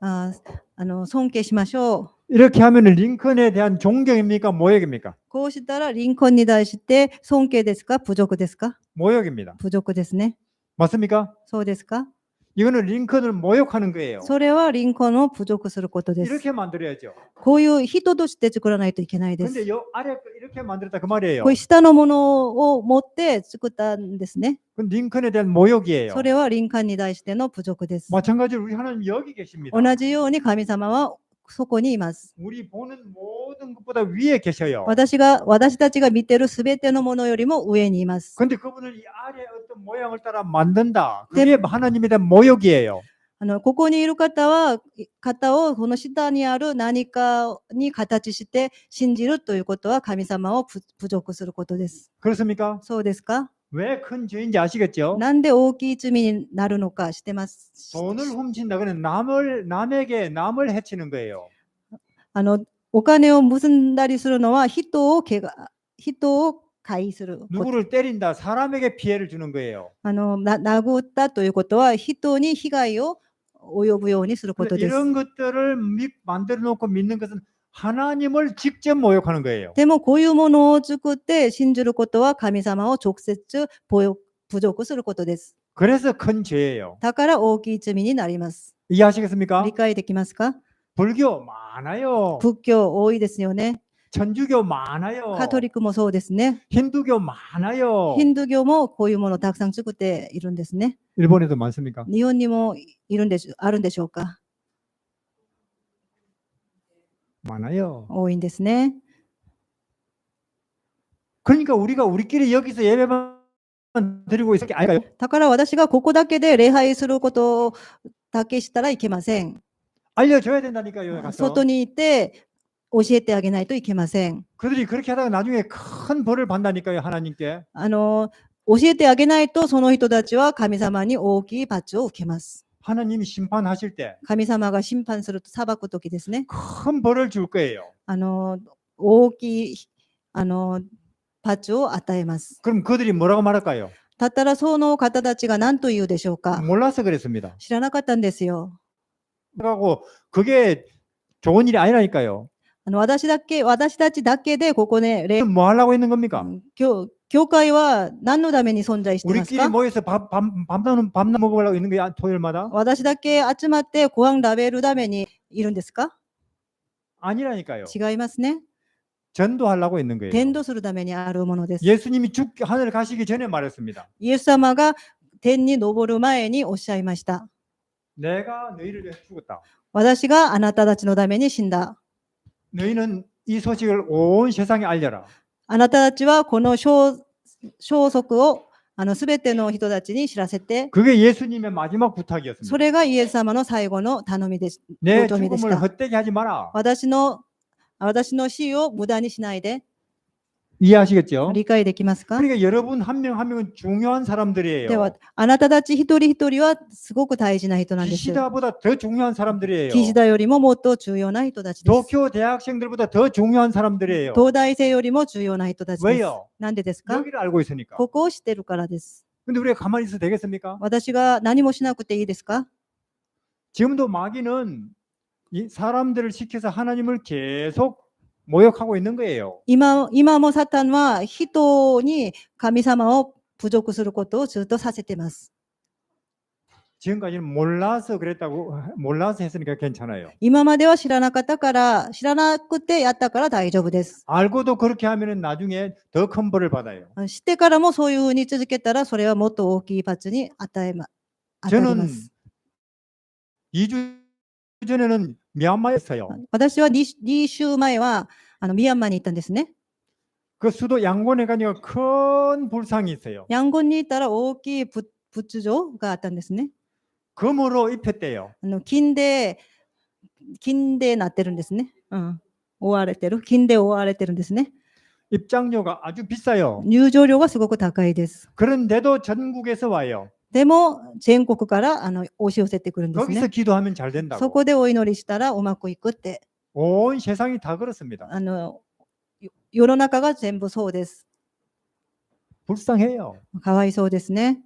尊敬しましょう。 이렇게 하면 링컨에 대한 존경입니까? 모욕입니까? こうしたらリンコンに対して尊敬ですか？侮辱ですか？ 모욕입니다. 侮辱ですね。 맞습니까? そうですか？ 이거는 링컨을 모욕하는 거예요. それはリンコンを侮辱することです。 이렇게 만들어야죠. こういう人として作らないといけないです。 근데 요 아래 거 이렇게 만들었다 그 말이에요. こういう下のものを持って作ったんですね。 그건 링컨에 대한 모욕이에요. それはリンカンに対しての侮辱です。 마찬가지로 우리 하나님 여기 계십니다. 同じように神様はそこにいます。 우리 보는 모든 것보다 위에 계셔요. 私たちが見ているすべてのものよりも上にいます。 근데 그분을 이 아래 어떤 모양을 따라 만든다. 그게 하나님에 대한 모욕이에요. ここにいる方をこの下にある何かに形して信じるということは神様を侮辱することです。 그렇습니까? そうですか？ 왜 큰 죄인지 아시겠죠? なんで大きい罪になるのか知ってます。 돈을 훔친다. 그는 남을 해치는 거예요. お金を結んだりするのは人を害すること。 누구를 때린다. 사람에게 피해를 주는 거예요. 殴ったということは人に被害を及ぶようにすることです。 이런 것들을 만들어 놓고 믿는 것은 하나님을 직접 모욕하는 거예요. でもこういうものを作って信じることは神様を直接侮辱することです。 그래서 큰 죄예요. だから大きい罪になります。 이해하시겠습니까? 理解できますか？ 불교 많아요. 仏教多いですよね。 천주교 많아요. カトリックもそうですね。 힌두교 많아요. ヒンドゥー教もこういうものをたくさん作っているんですね。 일본에도 많습니까? 日本にもあるんでしょうか？ 많아요. 多いんですね。 그러니까 우리가 우리끼리 여기서 예배만 드리고 있을 게 아닐까요? だから私がここだけで礼拝することだけしたらいけません。 알려줘야 된다니까요. 가서. 外に行って教えてあげないといけません。 그들이 그렇게 하다가 나중에 큰 벌을 받다니까요. 하나님께. 教えてあげないとその人たちは神様に大きい罰を受けます。 하나님이 심판하실 때 神様が審判すると裁くときですね。 큰 벌을 줄 거예요. 大きい罰を与えます。 그럼 그들이 뭐라고 말할까요? だったらその方たちが何と言うでしょうか？ 몰라서 그랬습니다. 知らなかったんですよ。 그러고 그게 좋은 일이 아니라니까요. 私たちだけでここで뭐 하려고 있는 겁니까? 教会は何のために存在してます 우리끼리 か？ 모여서 밤 먹으려고 있는 거야 토요일마다? 私だけ集まってご飯食べるためにいるんですか？ 아니라니까요. 違いますね。 전도하려고 있는 거예요. 伝道するためにあるものです。 예수님이 하늘 가시기 전에 말했습니다. イエス様が天に昇る前におっしゃいました。 내가 너희를 위해 죽었다. 私があなたたちのために死んだ。 너희는 이 소식을 온 세상에 알려라. あなたたちはこの消息をすべての人たちに知らせて、 그게 예수님의 마지막 부탁이었습니다. それがイエス様の最後の頼みでし 내 求めでし 죽음을 た。 헛되게 하지 마라. 私の死を無駄にしないで。 이해하시겠죠? 理解できますか？ 그러니까 여러분 한 명 한 명은 중요한 사람들이에요. では、あなたたち一人一人はすごく大事な人なんです。 기시다보다 더 중요한 사람들이에요. 岸田よりももっと重要な人たちです。 도쿄 대학생들보다 더 중요한 사람들이에요. 東大生よりも重要な人たちです。 왜요? なんでですか？ 여기를 알고 있으니까. ここを知ってるからです。 근데 우리가 가만히 있어도 되겠습니까? 私が何もしなくていいですか？ 지금도 마귀는 이 사람들을 시켜서 하나님을 계속 모욕하고 있는 거예요. 今もサタンは人に神様を侮辱することをずっとさせています。 지금까지는 몰라서 그랬다고 몰라서 했으니까 괜찮아요. 今までは知らなかったから、知らなくてやったから大丈夫です。 알고도 그렇게 하면은 나중에 더 큰 벌을 받아요. 知ってからもそういうふうに続けたら、それはもっと大きい罰に当たりま 저는 す。 2주 전에는 미얀마였어요. 私は 2週前はミャンマーに行ったんですね。 그 수도 양곤에 가니까 큰 불상이 있어요. ヤンゴンに行ったら大きい仏像があったんですね。 금으로 입혔대요. 金でなってるんですね。覆われてる。金で覆われてるんですね。 입장료가 아주 비싸요. 入場料がすごく高いです。 그런데도 전국에서 와요. でも、全国から押し寄せてくるんです 거기서 ね。 기도하면 잘 そ 된다고. こでお祈りしたらうまくいくって、 온 세상이 다 그렇습니다. 世の中が全部そうです。 불쌍해요. かわいそうですね。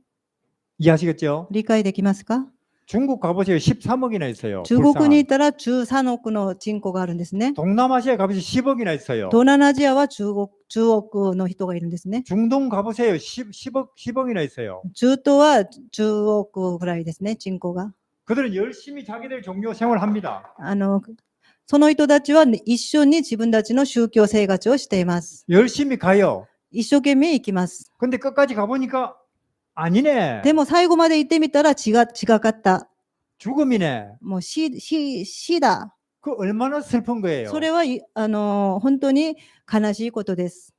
이해하시겠죠? 理解できますか？ 중국 가보세요. 13억이나 있어요. 中国に 불쌍한. 行ったら13億の人口があるんですね。 동남아시아에 가보세요. 10억이나 있어요. 東南アジアは10億の人がいるんですね。 중동 가보세요. 10억이나 있어요. 中東は10億ぐらいですね、人口が。 그들은 열심히 자기들 종교 생활합니다. その人たちは一緒に自分たちの宗教生活をしています。 열심히 가요. 一生懸命行きます。 근데 끝까지 가보니까 아니네. でも最後まで行ってみたら違かった。 죽음이네. もう死だ。 그 얼마나 슬픈 거예요. それは本当に悲しいことです。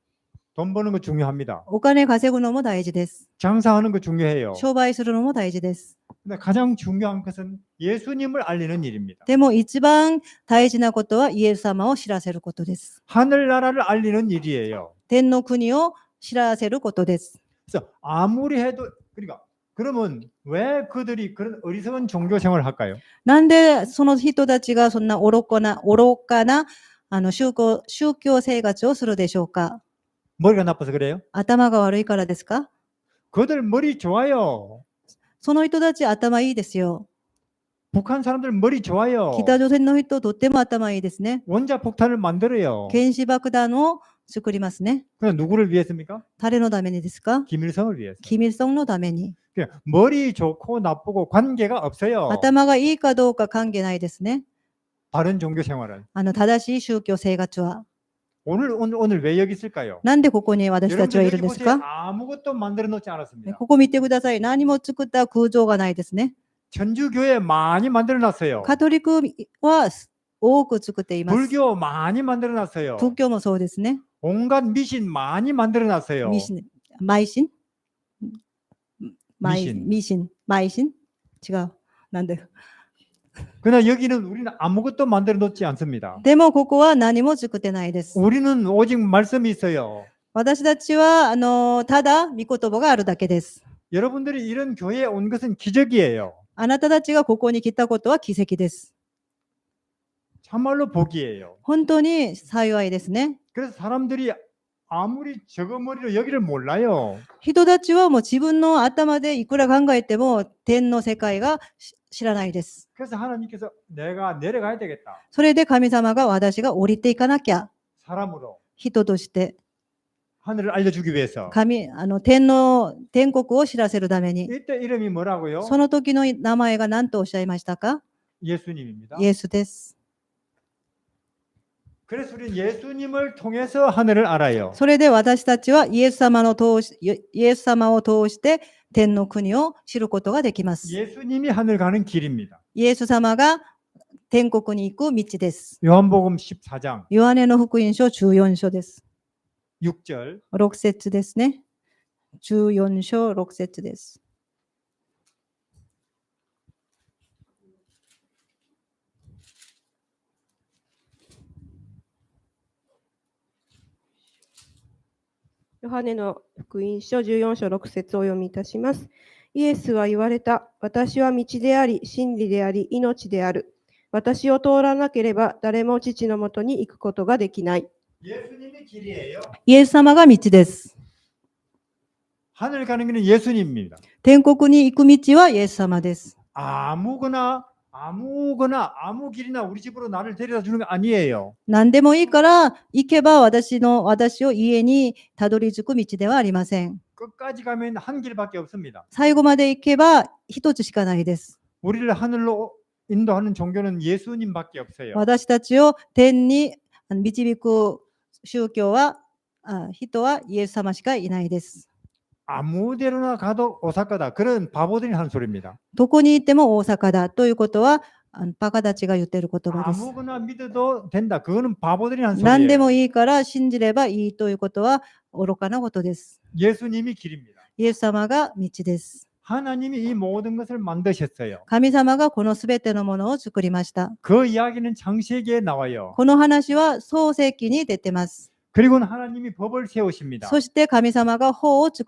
돈 버는 거 중요합니다. お金稼ぐのも大事です。 장사하는 거 중요해요. 商売するのも大事です。 근데 가장 중요한 것은 예수님을 알리는 일입니다. でも一番大事なことはイエス様を知らせることです。 하늘나라를 알리는 일이에요. 天の国を知らせることです。 그래서 아무리 해도 그러니까 그러면 왜 그들이 그런 어리석은 종교 생활을 할까요? なんでその人たちがそんな愚かな宗教生活をするでしょうか？ 머리가 나빠서 그래요? 頭が悪いからですか？ 그들 머리 좋아요. その人たち頭いいですよ。 북한 사람들 머리 좋아요. 北朝鮮の人とっても頭いいですね。 원자 폭탄을 만들어요. 原子爆弾を作りますね。 그냥 누구를 위해서입니까? 誰のためにですか？ 김일성을 위해서. キミルソンのために。 그냥 머리 좋고 나쁘고 관계가 없어요. 頭がいいかどうか関係ないですね。 바른 종교 생활은. 正しい宗教生活は。 오늘 왜 여기 있을까요? なんでここに私たちはいる 여러분들 ん 여기 です 보세요. か？ 아무것도 만들어 놓지 않았습니다. ここ見てください。何も作った空洞がないですね。 천주교회 많이 만들어 놨어요. カトリックは多く作っています。 불교 많이 만들어 놨어요. 仏教もそうですね。 온갖 미신 많이 만들어 놨어요. 迷信迷信迷信迷信違う。なんで。 그러나 여기는 우리는 아무것도 만들어 놓지 않습니다. でもここは何も作ってないです。 우리는 오직 말씀이 있어요. 私たちはただ御言葉があるだけです。 여러분들이 이런 교회에 온 것은 기적이에요. あなたたちがここに来たことは奇跡です。 참말로 복이에요. 本当に幸いですね。 그래서 사람들이 아무리 저거머리로 여기를 몰라요. 人たちはもう自分の頭でいくら考えても天の世界が知らないです。 그래서 하나님께서 내가 내려가야 되겠다. それで神様が私が降りていかなきゃ、 사람으로 人として 하늘을 알려주기 위해서. 天国を知らせるために。 이때 이름이 뭐라고요? その時の名前が何とおっしゃいましたか？ 예수님입니다. イエスです。 그래서 우리는 예수님을 통해서 하늘을 알아요. それで私たちはイエス様を通して天の国を知ることができます。 예수님이 하늘 가는 길입니다. イエス様が天国に行く道です。 요한복음 14장 ヨハネの福音書14章です。 6절 6節ですね。14章6節です。ヨハネの福音書14章6節をお読みいたします。イエスは言われた。私は道であり、真理であり、命である。私を通らなければ誰も父のもとに行くことができない。 예수님이 길이에요. イエス様が道です。 하늘 가는 길은 예수님입니다. 天国に行く道はイエス様です。 아무거나 아무거나 아무 길이나 우리 집으로 나를 데려다 주는 게 아니에요. 何でもいいから行けば私を家にたどり着く道ではありません。 끝까지 가면 한 길밖에 없습니다. 最後まで行けば一つしかないです。 우리를 하늘로 인도하는 종교는 예수님밖에 없어요. 私たちを天に導く宗教は、人はイエス様しかいないです。 아무 데로나 가도 오사카다. 그런 바보들이 하는 소리입니다. どこに行っても大阪だということは、バカたちが言っている言葉です。 아무거나 믿어도 된다. 그거는 바보들이 하는 何で 소리예요. もいいから信じればいいということは愚かなことです。 예수님이 길입니다. イエス様が道です。 하나님이 이 모든 것을 만드셨어요. 神様がこのすべてのものを作りました。 그 이야기는 창세기에 나와요. この話は創世記に出てます。 그리고는 하나님이 법을 세우십니다. そして神様が法を立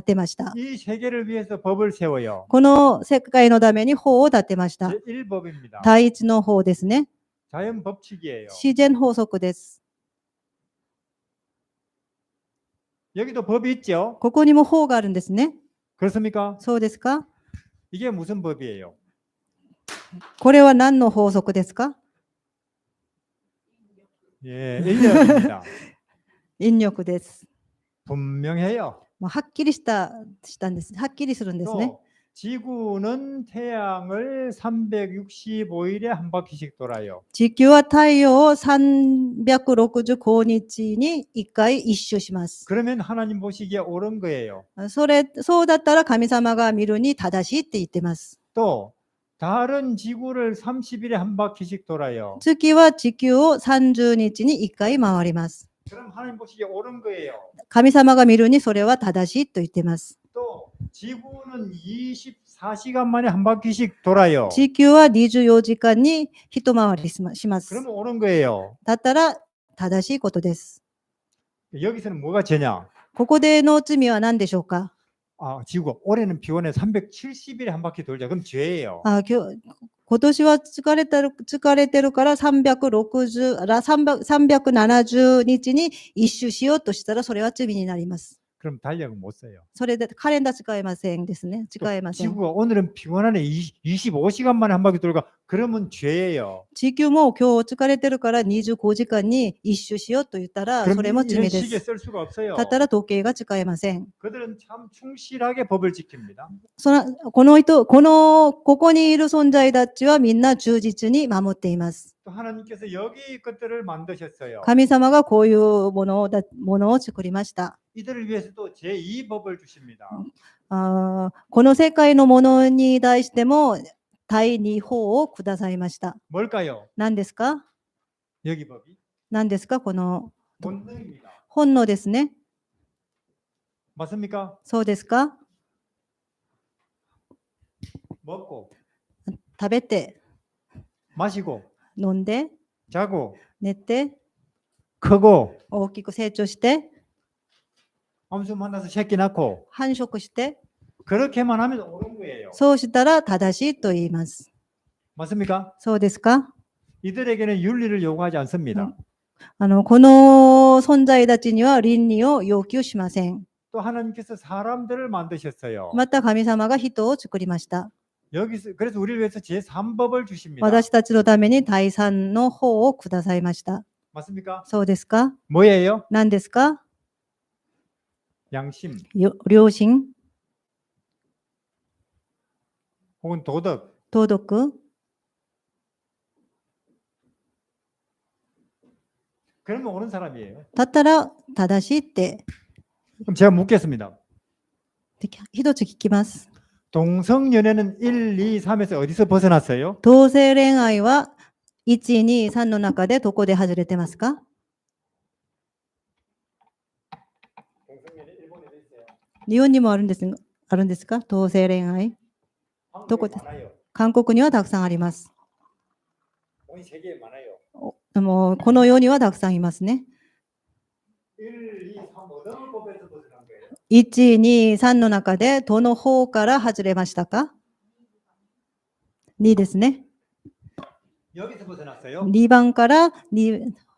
てました。 이 세계를 위해서 법을 세워요. この世界のために法を立てました。 제1법입니다. 第一の法ですね。 자연 법칙이에요. 自然法則です。 여기도 법이 있죠? ここにも法があるんですね。 그렇습니까? そうですか？ 이게 무슨 법이에요? これは何の法則ですか？ 예, 인력입니다. 引力です。 분명해요. もうはっきりしたんです。はっきりするんですね。 또 지구는 태양을 365일에 한 바퀴씩 돌아요. 地球は太陽を365日に1回一周します。 그러면 하나님 보시기에 옳은 거예요. そうだったら神様が見るに正しいって言ってます。 또 다른 지구를 30일에 한 바퀴씩 돌아요. 月は地球を30日に1回回ります。 그럼 하나님 보시기에 옳은 거예요. 神様が見るにそれは正しいと言ってます。 또 지구는 24시간 만에 한 바퀴씩 돌아요. 地球は24時間に一回りします。 그러면 옳은 거예요. だったら正しいことです。 여기서는 뭐가 죄냐? ここでの罪は何でしょうか？ 지구 올해는 비원에 370일에 한 바퀴 돌자. 그럼 죄예요. 今年は疲れてるから370日に一周しようとしたらそれは罪になります。 그럼 달력은 못 써요. それでカレンダー使えませんですね。使えません。 지구가 오늘은 피곤하네 25시간 만에 한 바퀴 돌까? 그러면 죄예요. 地球も今日疲れてるから25時間に一周しようと言ったらそ 그럼 れも 이런 罪で 시기에 す。 쓸 수가 없어요. だったら時計が使えません。 그들은 참 충실하게 법을 지킵니다. ここにいる存在たちはみんな忠実に守っています。 또 하나님께서 여기 것들을 만드셨어요. 神様がこういうものを作りました。 이들을 위해서 또 제2법을 주십니다. この世界のものに対しても第二法をくださいました。 뭘까요? 何ですか？ 여기 법이 何ですか？この 본능입니다. 本能ですね。 맞습니까? そうですか？ 먹고 食べて、 마시고 飲んで、 자고 寝て、 크고 大きく成長して、 암수 만나서 새끼 낳고 繁殖して、 그렇게만 하면 옳은 거예요. そうしたら正しいと言います。 맞습니까? そうですか？ 이들에게는 윤리를 요구하지 않습니다. この存在たちには倫理を要求しません。 또 하나님께서 사람들을 만드셨어요. また神様が人を作りました。 여기서 그래서 우리를 위해서 제3법을 주십니다. 私たちのために第三の法をくださいました。 맞습니까? そうですか？ 뭐예요? 何ですか？ 양심 良心、 혹은 도덕. 道徳。 그러면 옳은 사람이에요. だったら正しいって、 그럼 제가 묻겠습니다. 一つ聞きます。 동성연애는 1, 2, 3에서 어디서 벗어났어요? 同性恋愛は1、2、3の中でどこで外れてますか？ 日本にもあるんですか？同性恋愛。 또 한국에 많아요. 韓国にはたくさんあります。 온 세계에 많아요. もうこの世にはたくさんいますね。 1, 2, 3 어느 법에서 벗어난 거예요? 1、2、3の中でどの方から外れましたか？ 2ですね。 여기서 벗어났어요? 2番から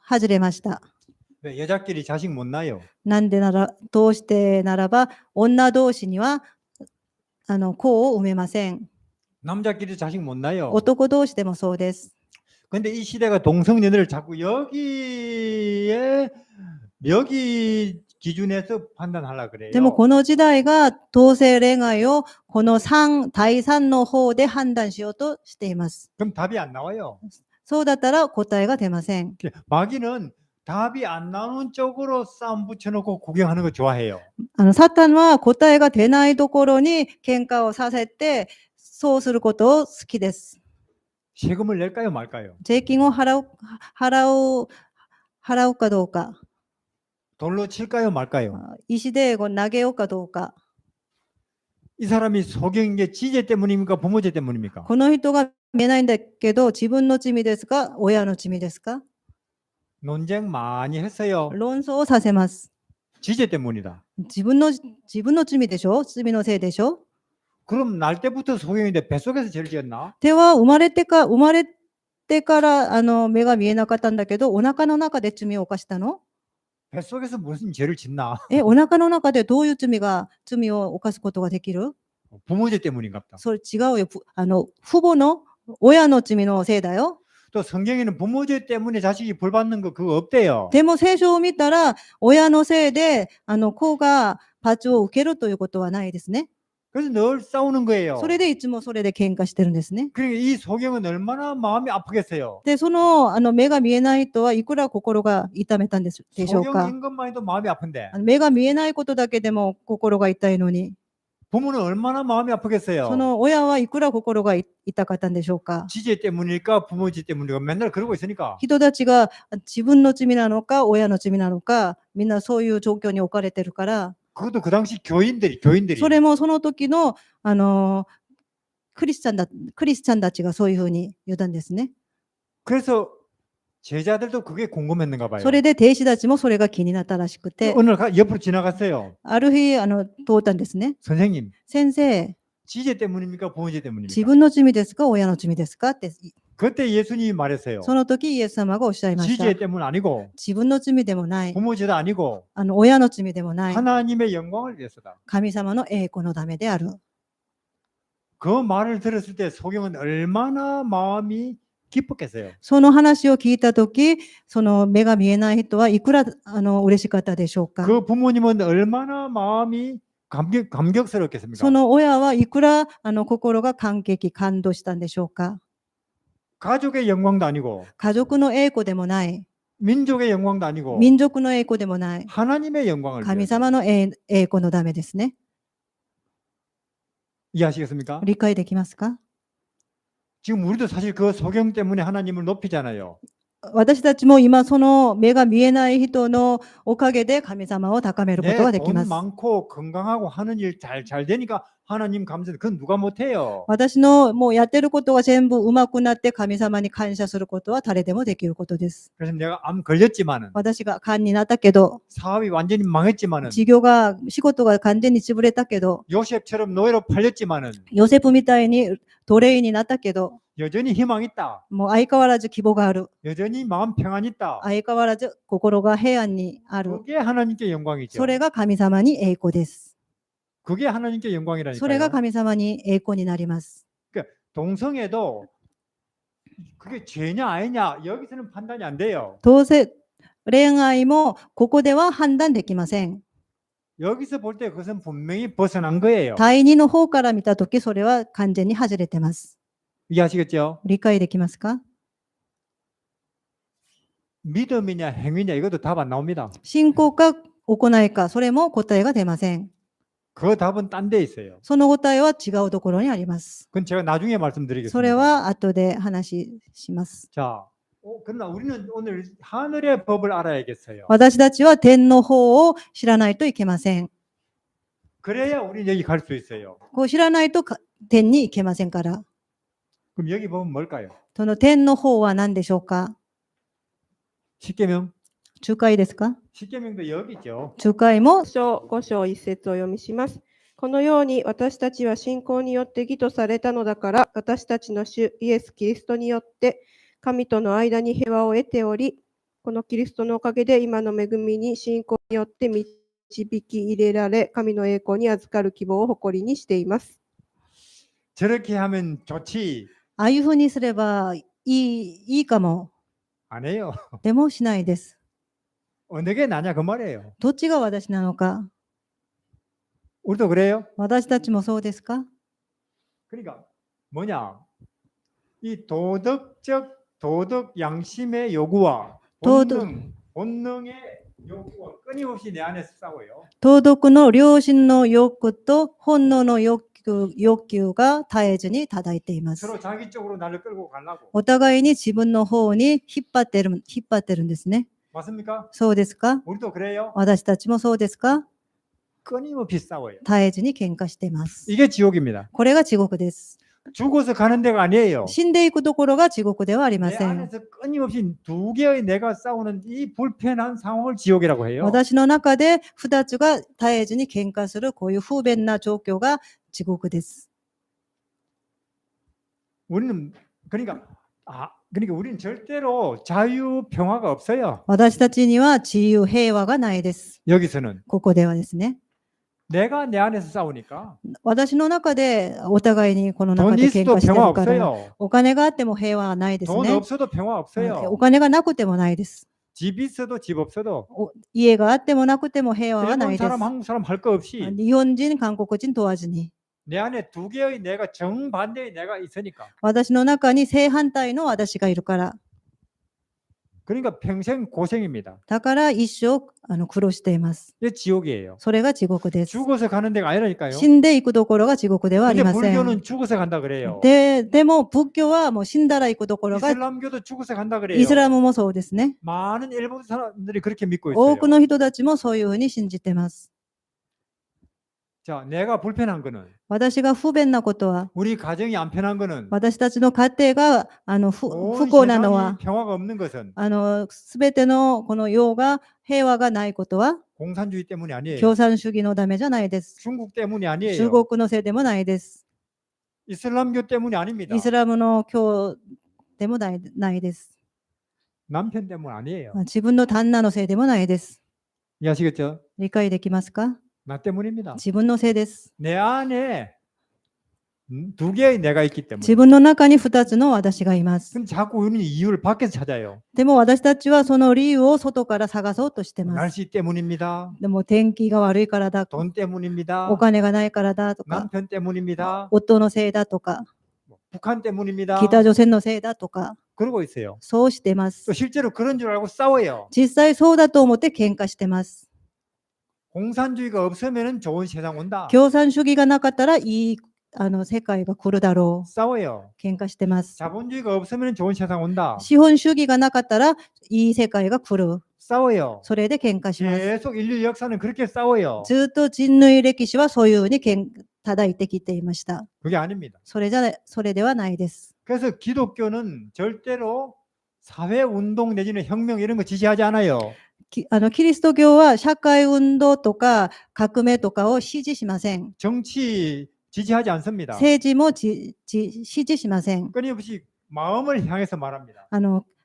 外れました。 왜 여자끼리 자식 못 낳아요? どうしてならば、女同士には子を産めません。 남자끼리 자식 못 낳아요. 男同士でもそうです。 근데 이 시대가 동성연애를 자꾸 여기 기준에서 판단하려 でも 그래요. この時代が同性恋愛をこの第3の方で判断しようとしています。 그럼 답이 안 나와요. そうだったら答えが出ません。 마귀는 답이 안 나오는 쪽으로 싸움 붙여놓고 구경하는 거 좋아해요. サタンは答えが出ないところに喧嘩をさせて、そうすることを好きです。 세금을 낼까요, 말까요? 税金を払うかどうか、 돌로 칠까요, 말까요? 石で投げようかどうか。 이 사람이 속인 게 지죄 때문입니까? 부모죄 때문입니까? この人が見えないんだけど、自分の罪ですか、親の罪ですか？ 논쟁 많이 했어요. 論争をさせます。 지죄 때문이다. 自分の罪でしょ？罪のせいでしょ？ 그럼 날 때부터 소경인데 뱃속에서 죄를 지었나? では、生まれてから目が見えなかったんだけど、お腹の中で罪を犯したの？ 뱃속에서 무슨 죄를 짓나? お腹の中でどういう罪を犯すことができる？ 부모죄 때문인갑다. それ違うよ。父母の親の罪のせいだよ。 또 성경에는 부모죄 때문에 자식이 벌 받는 거 그거 없대요. でも聖書を見たら、親のせいで子が罰を受けるということはないですね。 그래서 늘 싸우는 거예요. それでいつもそれで喧嘩してるんですね。 그러니까 이 소경은 얼마나 마음이 아프겠어요. で、その目が見えない人はいくら心が痛めたんでしょうか。 소경인 것만 해도 마음이 아픈데 目が見えないことだけでも心が痛いのに、 부모는 얼마나 마음이 そ 아프겠어요. の親はいくら心が痛かったんでしょうか。 지죄 때문일까 부모죄 때문일까 맨날 그러고 있으니까 人たちが自分の罪なのか親の罪なのか、みんなそういう状況に置かれてるから、 그것도 그 당시 교인들이 それもその時のクリスチャンたちがそういうふうに言ったんですね。 그래서 제자들도 그게 궁금했는가 봐요. それで弟子たちもそれが気になったらしくて、 오늘 옆으로 지나갔어요. ある日通ったんですね。 선생님, 先生、 지죄 때문입니까 부모죄 自 때문입니까? 分の罪ですか親の罪ですかって、 그때 예수님이 말했어요. その時イエス様がおっしゃいました。 지죄 때문 아니고 自分の罪でもない、 부모죄도 아니고 親の罪でもない、 하나님의 영광을 위해서다. 神様の栄光のためである。 그 말을 들었을 때 소경은 얼마나 마음이 기뻤겠어요. その話を聞いた時、その目が見えない人はいくら嬉しかったでしょうか。 그 부모님은 얼마나 마음이 감격스럽겠습니까? その親はいくら心が感動したんでしょうか。 가족의 영광도 아니고 家族の栄光でもない、 민족의 영광도 아니고 民族の栄光でもない、 하나님의 영광을 神 위해서. 様の栄光のためですね。 이해하시겠습니까? 理解できますか？ 지금 우리도 사실 그 소경 때문에 하나님을 높이잖아요. 私たちも今その目が見えない人のおかげで神様を高めることができ 돈 ます。 많고 건강하고 하는 일 잘 되니까 하나님 감사. 그건 누가 못해요. 私のもうやってることが全部うまくなって神様に感謝することは誰でもできることです。 그래서 내가 암 걸렸지만은 私が癌になったけど、 사업이 완전히 망했지만은 仕事が完全に潰れたけど、 요셉처럼 노예로 팔렸지만은 ヨセフみたいに奴隷になったけど、 여전히 희망 있다. もう相変わらず希望がある。 여전히 마음 평안 있다. 相変わらず心が平安にある。 그게 하나님께 영광이죠. それが神様に栄光です。 그게 하나님께 それが 영광이라니까요. 神様に栄光になります。 동성애도 그게 죄냐 아니냐 여기서는 판단이 안 돼요. 同性恋愛もここでは判断できません。 여기서 볼 때 그것은 분명히 벗어난 거예요. 第二の方から見たとき、それは完全に外れてます。 이해하시겠죠? 理解できますか？ 믿음이냐 행위냐 이것도 답 안 나옵니다. 信仰か行いか、それも答えが出ません。 그 답은 딴 데 있어요. その答えは違うところにあります。 그건 제가 나중에 말씀드리겠습니다. それは後で話します。 자, 그러나 우리는 오늘 하늘의 법을 알아야겠어요. 私たちは天の方を知らないといけません。 그래야 우리 여기 갈 수 있어요. こう知らないと天に行けませんから。 그럼 여기 보면 뭘까요? その天の方は何でしょうか？ 십계명? 仲介ですか？ 십계명도 여기 있죠. 仲介も5章1節を読みします。このように私たちは信仰によって義とされたのだから、私たちの主イエス・キリストによって神との間に平和を得ており、このキリストのおかげで今の恵みに信仰によって導き入れられ、神の栄光に預かる希望を誇りにしています。 저렇게 하면 좋지 ああいうふうにすればいいかも。 안 해요. でもしないです。 어느 게 나냐 그 말이에요. どっちが私なのか。 우리도 그래요. 私たちもそうですか？ 그러니까 뭐냐 이 도덕 양심의 요구와 본능의 요구가 끊임없이 내 안에서 싸워요. 道徳の良心の欲と本能の欲求が絶えずに叩いています。 서로 자기 쪽으로 나를 끌고 가려고. お互いに自分の方に引っ張ってるんですね。 맞습니까? そうですか？ 우리도 그래요. 私たちもそうですか？ 끊임없이 싸워요. 絶えずに喧嘩しています。 이게 지옥입니다. これが地獄です。 죽어서 가는 데가 아니에요. 死んでいくところが地獄ではありま 내 せん。 안에서 끊임없이 두 개의 내가 싸우는 이 불편한 상황을 지옥이라고 해요. 私の中で二つが絶えずに喧嘩するこういう不便な状況が地獄です。 우리는 그러니까 우리는 절대로 자유 평화가 없어요. 私たちには自由平和がないです。 여기서는 ここではですね。 내가 내 안에서 싸우니까 私の中でお互いにこの中 돈 で喧 있어도 嘩して 평화 るから、 없어요. お金があっても平和はないです 돈 ね。 없어도 평화 お 없어요. 金がなくてもないです。 집 있어도 집 없어도 家があってもなくても平和はな 일본 いです。 사람 한국 사람 할 거 없이 日本人、韓国人問わずに。 내 안에 두 개의 내가 정반대의 내가 있으니까 私の中に正反対の私がいるから。 그러니까 평생 고생입니다. だから一生苦労しています。 이게 지옥이에요. それが地獄です。 죽어서 가는 데가 아니라니까요. 死んでいくところが地獄ではあり 근데 ません。 불교는 죽어서 간다 그래요. でも仏教はもう死んだら行くところが、 이슬람교도 죽어서 간다 그래요. イスラムもそうですね。 많은 일본 사람들이 그렇게 믿고 多 있어요. くの人たちもそういうふうに信じてます。 자, 내가 불편한 거는 私が不便なことは、 우리 가정이 안 편한 거는 私たちの家庭が不 온 幸なのは 세상이 、 평화가 없는 것은 すべてのこの世が平和がないことは、 공산주의 때문이 아니에요. 共産主義のためじゃないです。 중국 때문이 아니에요. 中国のせいでもないです。 이슬람교 때문이 아닙니다. イスラムの教でもないです。 남편 때문 아니에요. 自分の旦那のせいでもないです。 이해하시겠죠? 理解できますか？ 나 때문입니다. 自分のせいです。 내 안에 두 개의 내가 있기 때문에. 自分の中に2つの私がいます。 근데 자꾸 우리는 이유를 밖에서 찾아요. でも私たちはその理由を外から探そうとしてます。 날씨 때문입니다. でも天気が悪いからだ、 돈 때문입니다. お金がないからだとか、 남편 때문입니다. 夫のせいだとか、 북한 때문입니다. 北朝鮮のせいだとか、 그러고 있어요. そうしてます 또 。 실제로 그런 줄 알고 싸워요. 実際そうだと思って喧嘩してます。 공산주의가 없으면 좋은 세상 온다. 共産主義がなかったらいい世界が来るだろ 싸워요. う。喧嘩してます。 자본주의가 없으면 좋은 세상 온다. 資本主義がなかったらいい世界が来る。 싸워요. それで喧嘩します。 계속 인류 역사는 그렇게 싸워요. ずっと人類歴史はそういうふうに叩いてきていました。 그게 아닙니다. それではないです。 그래서 기독교는 절대로 사회운동 내지는 혁명 이런 거 지지하지 않아요. キリスト教は社会運動とか革命とかを支持しません。 정치 지지하지 않습니다. 政治も支持しません。 끊임없이 마음을 향해서 말합니다.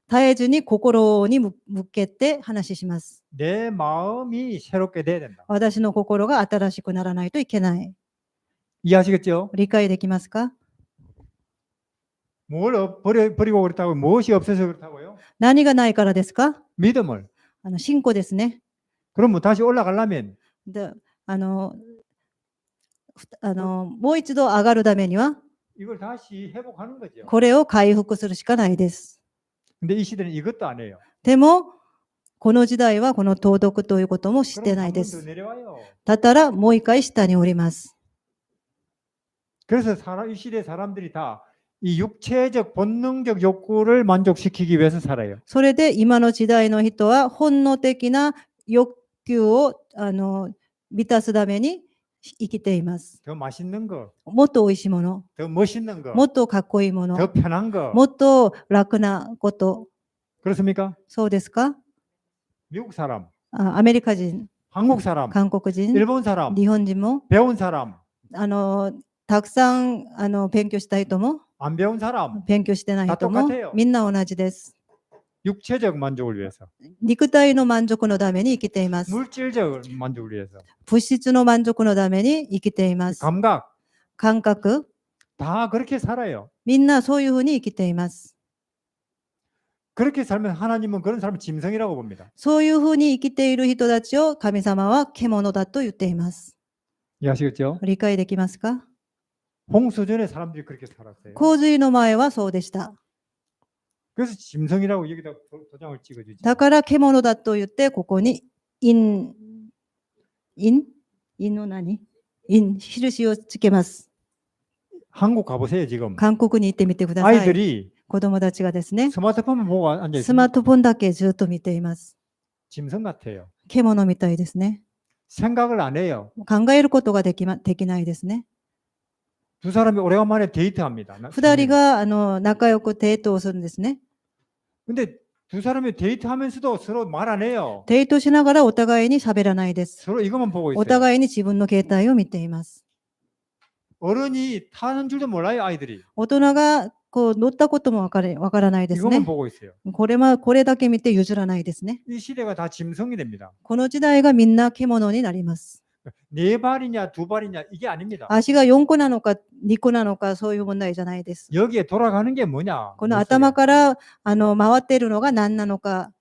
絶えずに心に向けて話します。 내 마음이 새롭게 돼야 된다. 私の心が新しくならないといけない。 이해하시겠죠? 理解できますか？ 뭘 버리고 그렇다고 무엇이 없어서 그렇다고요? 何がないからですか？ 믿음을. 信仰ですね。 그럼 뭐 다시 올라가려면 でもう一度上がるためには 이걸 다시 회복하는 거죠. これを回復するしかないです。 근데 이 시대는 이것도 안 해요. でもこの時代はこの道徳ということも知って 그럼 ないで 한 번 더 す。 내려와요. だったらもう一回下に降ります。 그래서 이 시대 사람들이 다 이 육체적 본능적 욕구를 만족시키기 위해서 살아요. それで今の時代の人は本能的な欲求を満たすために生きています。 더 맛있는 거, もっと美味しいもの、 더 멋있는 거, もっとかっこいいも 더 の、 편한 거. もっと楽なこと、 그렇습니까? そうですか？ 미국 사람, アメリカ人、 한국 사람, 韓国人、 일본 사람, 日本人も 배운 사람, たくさん勉強した人も 안 배운 사람, 勉強してない人も 똑같아요. みんな同じです。 육체적 만족을 위해서, 肉体の満足のために生きています。 물질적 만족을 위해서, 物質の満足のために生きています。 감각, 感覚、다 그렇게 살아요. みんなそういうふうに生きています。 그렇게 살면 하나님은 그런 사람을 짐승이라고 봅니다. そういうふうに生きている人たちを神様は獣だと言っています。 이해하시겠죠? 理解できますか？ 홍수 전에 사람들이 그렇게 살았어요. 洪水の前はそうでした。 그래서 짐승이라고 여기다 도장을 찍어주지. だから獣だと言って、ここに印の何印をつけます。 한국 가보세요 지금. 韓国に行ってみてください。 아이들이 子供たちがですね、 스마트폰만 보고 앉아 スマー 있으면 トフォンだけずっと見ています。 짐승 같아요. 獣みたいですね。 생각을 안 해요. 考えることができないですね。 두 사람이 오래간만에 데이트합니다. 二人が仲良くデートをするんですね。 근데 두 사람이 데이트하면서도 서로 말 안 해요. デートしながらお互いに喋らないです。 서로 이것만 보고 お 있어요. 互いに自分の携帯を見ています。 어른이 타는 줄도 몰라요 아이들이. 大人がこう乗ったこともわからないです 이것만 ね。 보고 있어요. これだけ見て譲らないですね。 이 시대가 다 짐승이 됩니다. この時代がみんな獣になります。 네 발이냐 두 발이냐 이게 아닙니다. 足が4個なのか2個なのかそういう問題じゃないです。 여기에 돌아가는 게 뭐냐? この 물속에. 頭から回っているのが何なのか、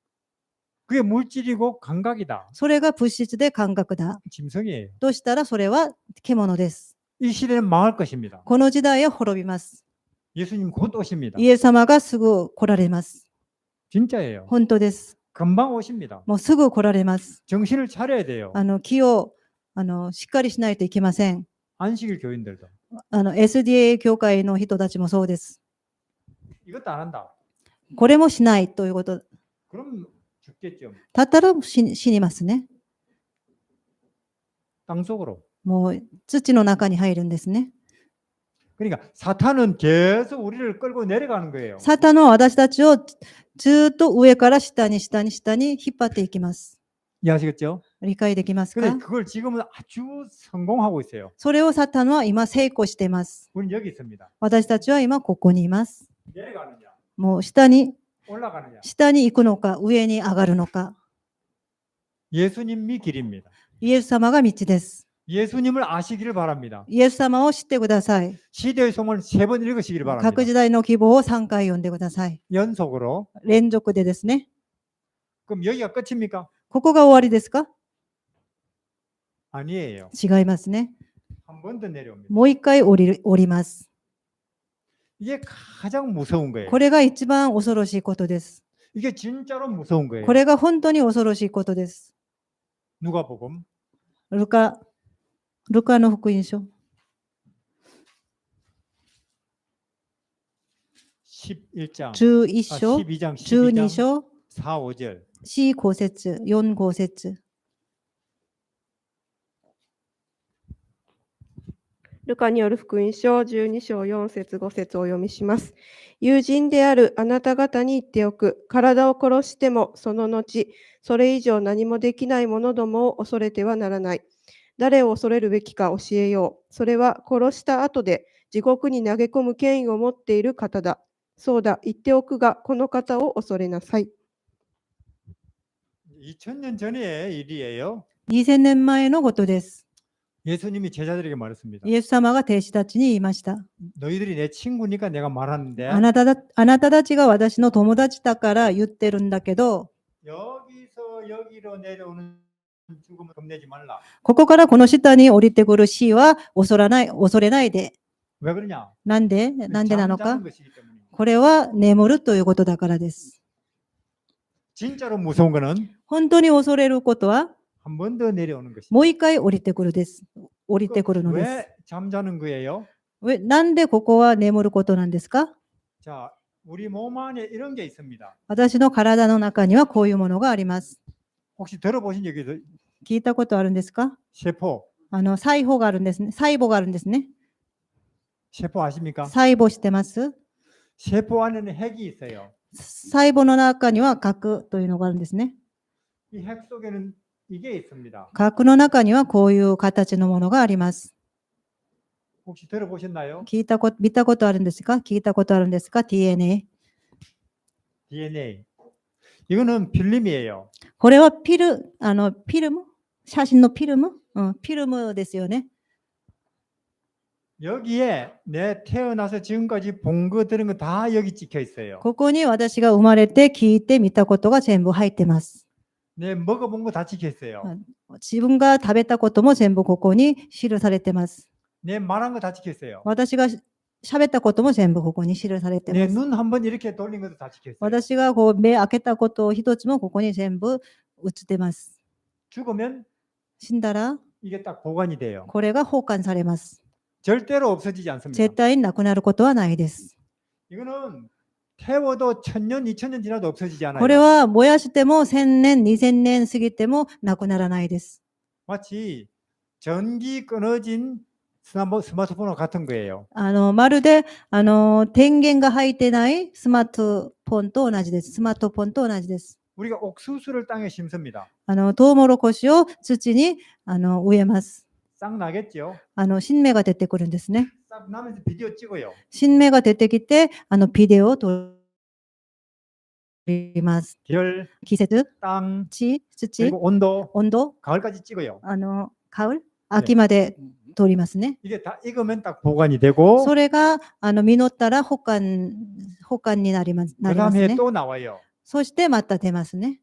그게 물질이고 감각이다. それが物質で感覚だ 짐승이에요. としたらそれは獣です。 이 시대는 망할 것입니다. この時代は滅びます。 예수님 곧 오십니다. イエス様がすぐ来られます。 진짜예요. 本当です。 금방 오십니다. もうすぐ来られます。 정신을 차려야 돼요. 気をしっかりしないといけません。 안식일 교인들도. SDA 教会の人たちもそうです。 이것도 안 한다. これもしないということ。 그럼 죽겠죠. だったら死にますね。 땅 속으로. もう土の中に入るんですね。 그러니까 사탄은 계속 우리를 끌고 내려가는 거예요. サタンは私たちをずっと上から下に下に下に引っ張っていきます。 이해하시겠죠? 理解できます 근데 か？ 그걸 지금은 아주 성공하고 있어요. それをサタンは今成功しています。 우리는 여기 있습니다. 私たちは今ここにいます。 내려가느냐, もう下に 올라가느냐. 行くのか、上に上がるのか。 예수님이 길입니다. イエス様が道です。 예수님을 아시기를 바랍니다. イエス様を知ってください。 시대의 소문을 3번 읽으시기를 바랍니다. 各時代の希望を3回読んでください。 연속으로. 連続でですね。 그럼 여기가 끝입니까? ここが終わりですか？ 아니에요. 違いますね。 한 번 더 내려옵니다. もう一回降ります。 이게 가장 무서운 거예요. これが一番恐ろしいことです。 이게 진짜로 무서운 거예요. これが本当に恐ろしいことです。 누가복음 ルカの福音書 11장 11章 12장 12 12장 章 4, 5절 4、5節、4、5節。ルカによる福音書12章4節5節をお読みします。友人であるあなた方に言っておく。体を殺してもその後、それ以上何もできない者どもを恐れてはならない。誰を恐れるべきか教えよう。それは殺した後で地獄に投げ込む権威を持っている方だ。そうだ、言っておくが、この方を恐れなさい。 2000년 전의 일이에요. 2000年前のことです。 예수님이 제자들에게 말했습니다. イエス様が弟子たちに言いました。 너희들이 내 친구니까 내가 말하는데 あなたたちが私の友達だから言ってるんだけど、 여기서 여기로 내려오는 죽음을 겁내지 말라. ここからこの下に降りてくる死は恐れないで。 왜 그러냐? なんでなのか 잠자는 것이기 때문입니다. これは眠るということだからです。 진짜로 무서운 거는 本当に恐れることは 한 번 더 내려오는 것입니다. もう一回降りてくるです。降りてくるのです。 왜 잠자는 거예요? なんでここは眠ることなんですか？ 자, 우리 몸 안에 이런 게 있습니다. 私の体の中にはこういうものがあります。 혹시 들어보신 적이 聞いたことあるんですか？ 세포, 細胞があるんですね。細胞があるんですね。 세포 아십니까? 細胞知ってます？ 세포 안에는 핵이 있어요. 細胞の中には核というのがあるんですね。 이 핵 속에는 이게 있습니다. 核の中にはこういう形のものがあります。 혹시 들어보셨나요? 見たことあるんですか？聞いたことあるんですか？ DNA。 DNA. 이거는 필름이에요. これはフィルム写真のフィルム、フィルムですよね。 여기에 내 태어나서 지금까지 본 거 들은 거 다 여기 찍혀 있어요. ここに私が生まれて聞いて見たことが全部入ってます。 내 먹어본 거 다 찍혀 있어요. 自分が食べたことも全部ここに記されてます。 내 말한 거 다 찍혀 있어요. 私が喋ったことも全部ここに記されて 내 ます。 눈 한번 이렇게 돌린 것도 다 찍혀 있어요. 私がこう目開けたこと一つもここに全部映ってます。 죽으면 死んだら 이게 딱 보관이 돼요. これが保管されます。 절대로 없어지지 않습니다. 絶対になくなることはないです。 이거는 태워도 1000년, 2000년 지나도 없어지지 않아요. これは燃やしても1000年、2000年過ぎてもなくならないです。 마치 전기 끊어진 스마트폰과 같은 거예요. まるで、電源が入ってないスマートフォンと同じです。スマートフォンと同じです。 우리가 옥수수를 땅에 심습니다. トウモロコシを土に、植えます。 싹 나겠죠? 新芽が出てくるんですね。 싹 나면서 비디오 찍어요. 新芽が出てきて、ビデオを撮ります。 별, 季節、 땅, 土、 그리고 온도, 温度、 가을까지 찍어요. 春、秋まで撮りますね。 이게 다 익으면 딱 보관이 되고 それが、実ったら保管になります 그 다음에 ね。 또 나와요. そしてまた出ますね。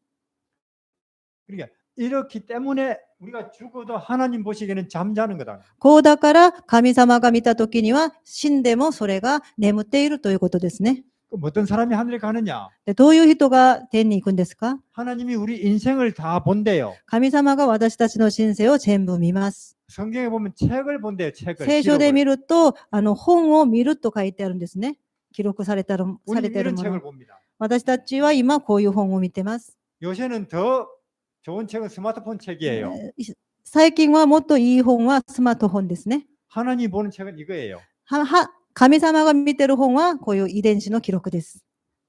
그러니까 이렇기 때문에 우리가 죽어도 하나님 보시기에는 잠자는 거다. こうだから神様が見たときには死んでもそれが眠っているということですね。 그럼 어떤 사람이 하늘에 가느냐? でどういう人が天に行くんですか？ 하나님이 우리 인생을 다 본대요. 神様が私たちの人生を全部見ます。 성경에 보면 책을 본대요. 책을. 聖書で 기록을. 見ると、本を見ると書いてあるんですね。記録されてる 우리는 る 이런 も 책을 の。 봅니다. 私たちは今こういう本を見てます。 요새는 더 좋은 책은 스마트폰 책이에요. 最近はもっといい本はスマートフォンですね。 하나님 보는 책은 이거예요. 神様が見てる本はこういう遺伝子の記録です。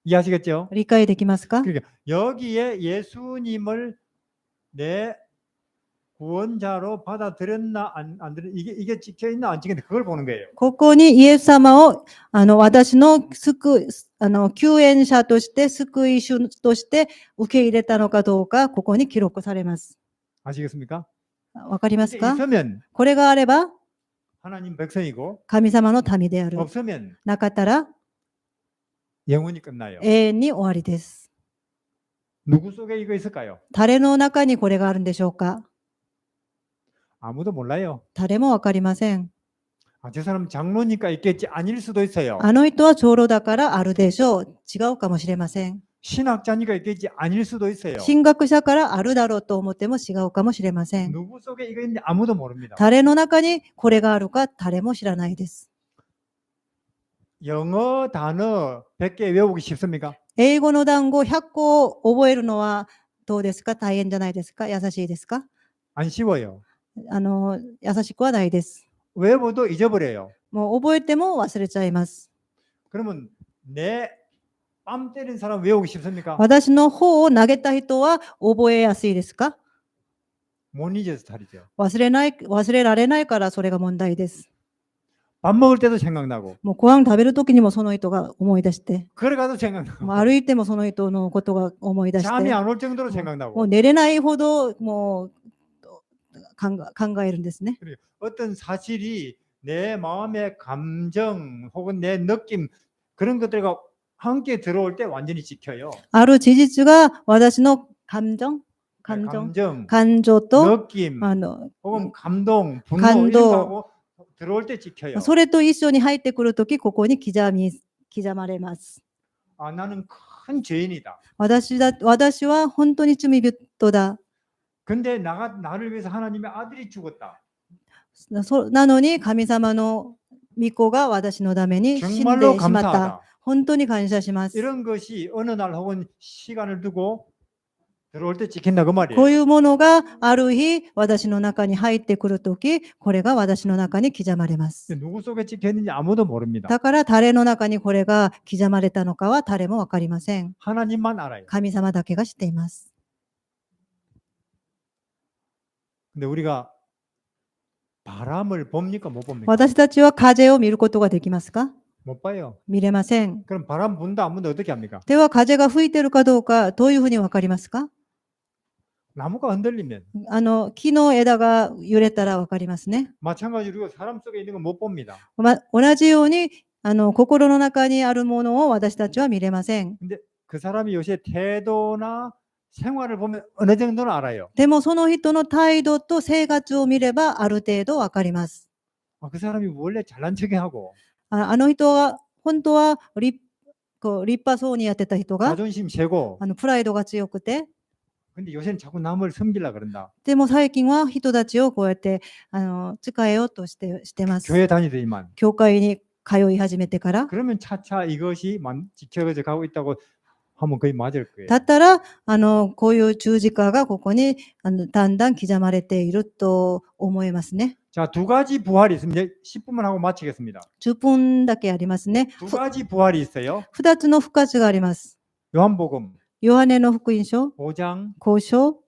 이해하시겠죠? 理解できますか？ 그러니까 여기에 예수님을 내 구원자로 받아들였나 안 들였나 이게 찍혀 있나 안 찍혀 있나 그걸 보는 거예요. ここにイエス様を私の救援者として救い主として受け入れたのかどうかここに記録されます。 아시겠습니까? わかります 이게 か？ 있으면 これがあれば 하나님 백성이고 神様の民である。 없으면 なかったら 영원히 끝나요. 永遠に終わりです。 누구 속에 이거 있을까요? 誰の中にこれがあるんでしょうか？ 아무도 몰라요. 誰もわかりません。 저 사람 장로니까 있겠지 아닐 수도 있어요. あの人は長老だからあるでしょう。違うかもしれません。 신학자니까 있겠지 아닐 수도 있어요. 神学者からあるだろうと思っても違うかもしれません。 누구 속에 이거 있는지 아무도 모릅니다. 誰の中にこれがあるか誰も知らないです。 영어 단어 100개 외우기 쉽습니까? 英語の単語100個を覚えるのはどうですか？大変じゃないですか？優しいですか？ 안 쉬워요. 優しくはないです。 외워도 잊어버려요. もう覚えても忘れちゃいます。 그러면 내 뺨 때린 사람 외우기 쉽습니까? 私の方を投げた人は覚えやすいですか？ 못 잊어서 탈이죠. 忘れられないからそれが問題です。 밥 먹을 때도 생각나고 もうご飯食べるときにもその人が思い出して、 걸어가도 생각나고 もう歩いてもその人のことが思い出して、 잠이 안 올 정도로 もう 생각나고 寝れないほどもう考えるんですね。 그리고 어떤 사실이 내 마음의 감정 혹은 내 느낌 그런 것들과 함께 들어올 때 완전히 지켜요. ある事実が私の感情 감정, 感情と 느낌 あの 혹은 감동, 분노 감동. 이런 거하고 들어올 때 지켜요. それと一緒に入ってくるとき、ここに刻まれます。 아, 나는 큰 죄인이다. 私は本当に罪人だ。 근데 나를 위해서 하나님의 아들이 죽었다. なのに神様の御子が私のために死んで 정말로 しまった。 감사하다. 本当に感謝します。 이런 것이 어느 날 혹은 시간을 두고 들어올 때 지킨다 그 말이에요. こういうものがある日、私の中に入ってくるとき、これが私の中に刻まれます。 누구 속에 찍혀 있는지 아무도 모릅니다. だから誰の中にこれが刻まれたのかは誰もわかりません。 하나님만 알아요. 神様だけが知っています。 근데 우리가 바람을 봅니까 못 봅니까? 私たちは風を見ることができますか？ 못 봐요. 見れません。 그럼 바람 분다 안 분다 어떻게 합니까? では風が吹いてるかどうかどういうふうにわかりますか？ 나무가 흔들리면 木の枝が揺れたらわかりますね。 마찬가지로 사람 속에 있는 건 못 봅니다. 同じように、心の中にあるものを私たちは見れません。 근데 그 사람이 요새 태도나 생활을 보면 어느 정도는 알아요. でもその人の態度と生活を見ればある程度わかります。 그 사람이 원래 잘난 척하고 あの人は本当は立派そうにやってた人が 자존심 세고 プライドが強くて、 근데 요새는 자꾸 남을 섬기려 그런다. でも最近は人たちをこうやって使えようとしてます。 교회 다니더니만 教会に通い始めてから。 그러면 차차 이것이 지켜져 가고 있다고 하면 거의 맞을 거예요. だったらこういう十字架がここにだんだん刻まれていると思いますね。 자, 두 가지 부활이 있습니다. 10분만 하고 마치겠습니다. 10分だけありますね。 두 가지 부활이 있어요. 2つの復活があります。 요한복음 ヨハネの福音書 5장 5章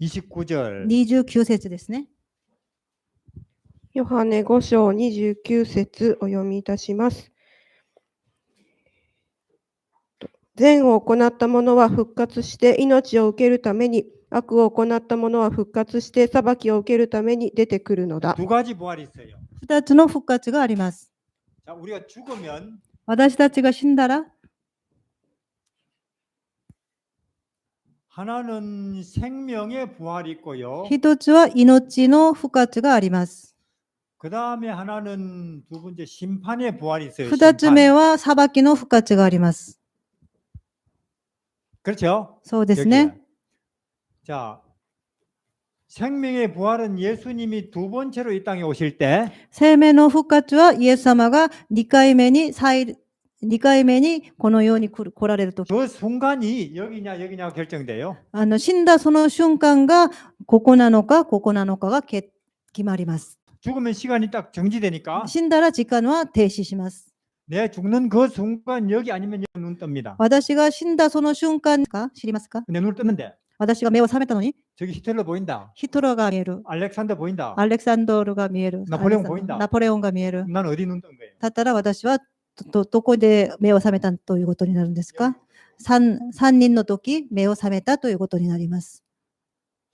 29절 29節ですね。ヨハネ5章29節お読みいたします。善を行った者は復活して命を受けるために、悪を行った者は復活して裁きを受けるために出てくるのだ。 두 가지 부활이 있어요. 2つの復活があります。 자, 우리가 죽으면 私たちが死んだら、 하나는 생명의 부활이 있고요. 一つは命の復活があります。 그 다음에 하나는 두 번째 심판의 부활이 있어요. 2つ目 심판. は裁きの復活があります。 그렇죠? そうですね。 여기에. 자, 생명의 부활은 예수님이 두 번째로 이 땅에 오실 때 生命の復活はイエス様が2回目にこの世に来られるとき、 그 순간이 여기냐 결정돼요. 死んだその瞬間がここなのかが決まります。 죽으면 시간이 딱 정지되니까 死んだら時間は停止します。 내 죽는 그 순간 여기 아니면 여기 눈 뜹니다. 私が死んだその瞬間か知りますか？ 근데 눈을 뜨는데 私が目を覚めたのに 저기 히틀러 보인다. ヒトラーが見える。 알렉산더 보인다. アレクサンドルが見える。ナポレオン보인다。ナポレオンが見える。 난 어디 눈 뜬 거예요? だったら私はどこで目を覚めたということになるんですか？3人の時目を覚めたということになります。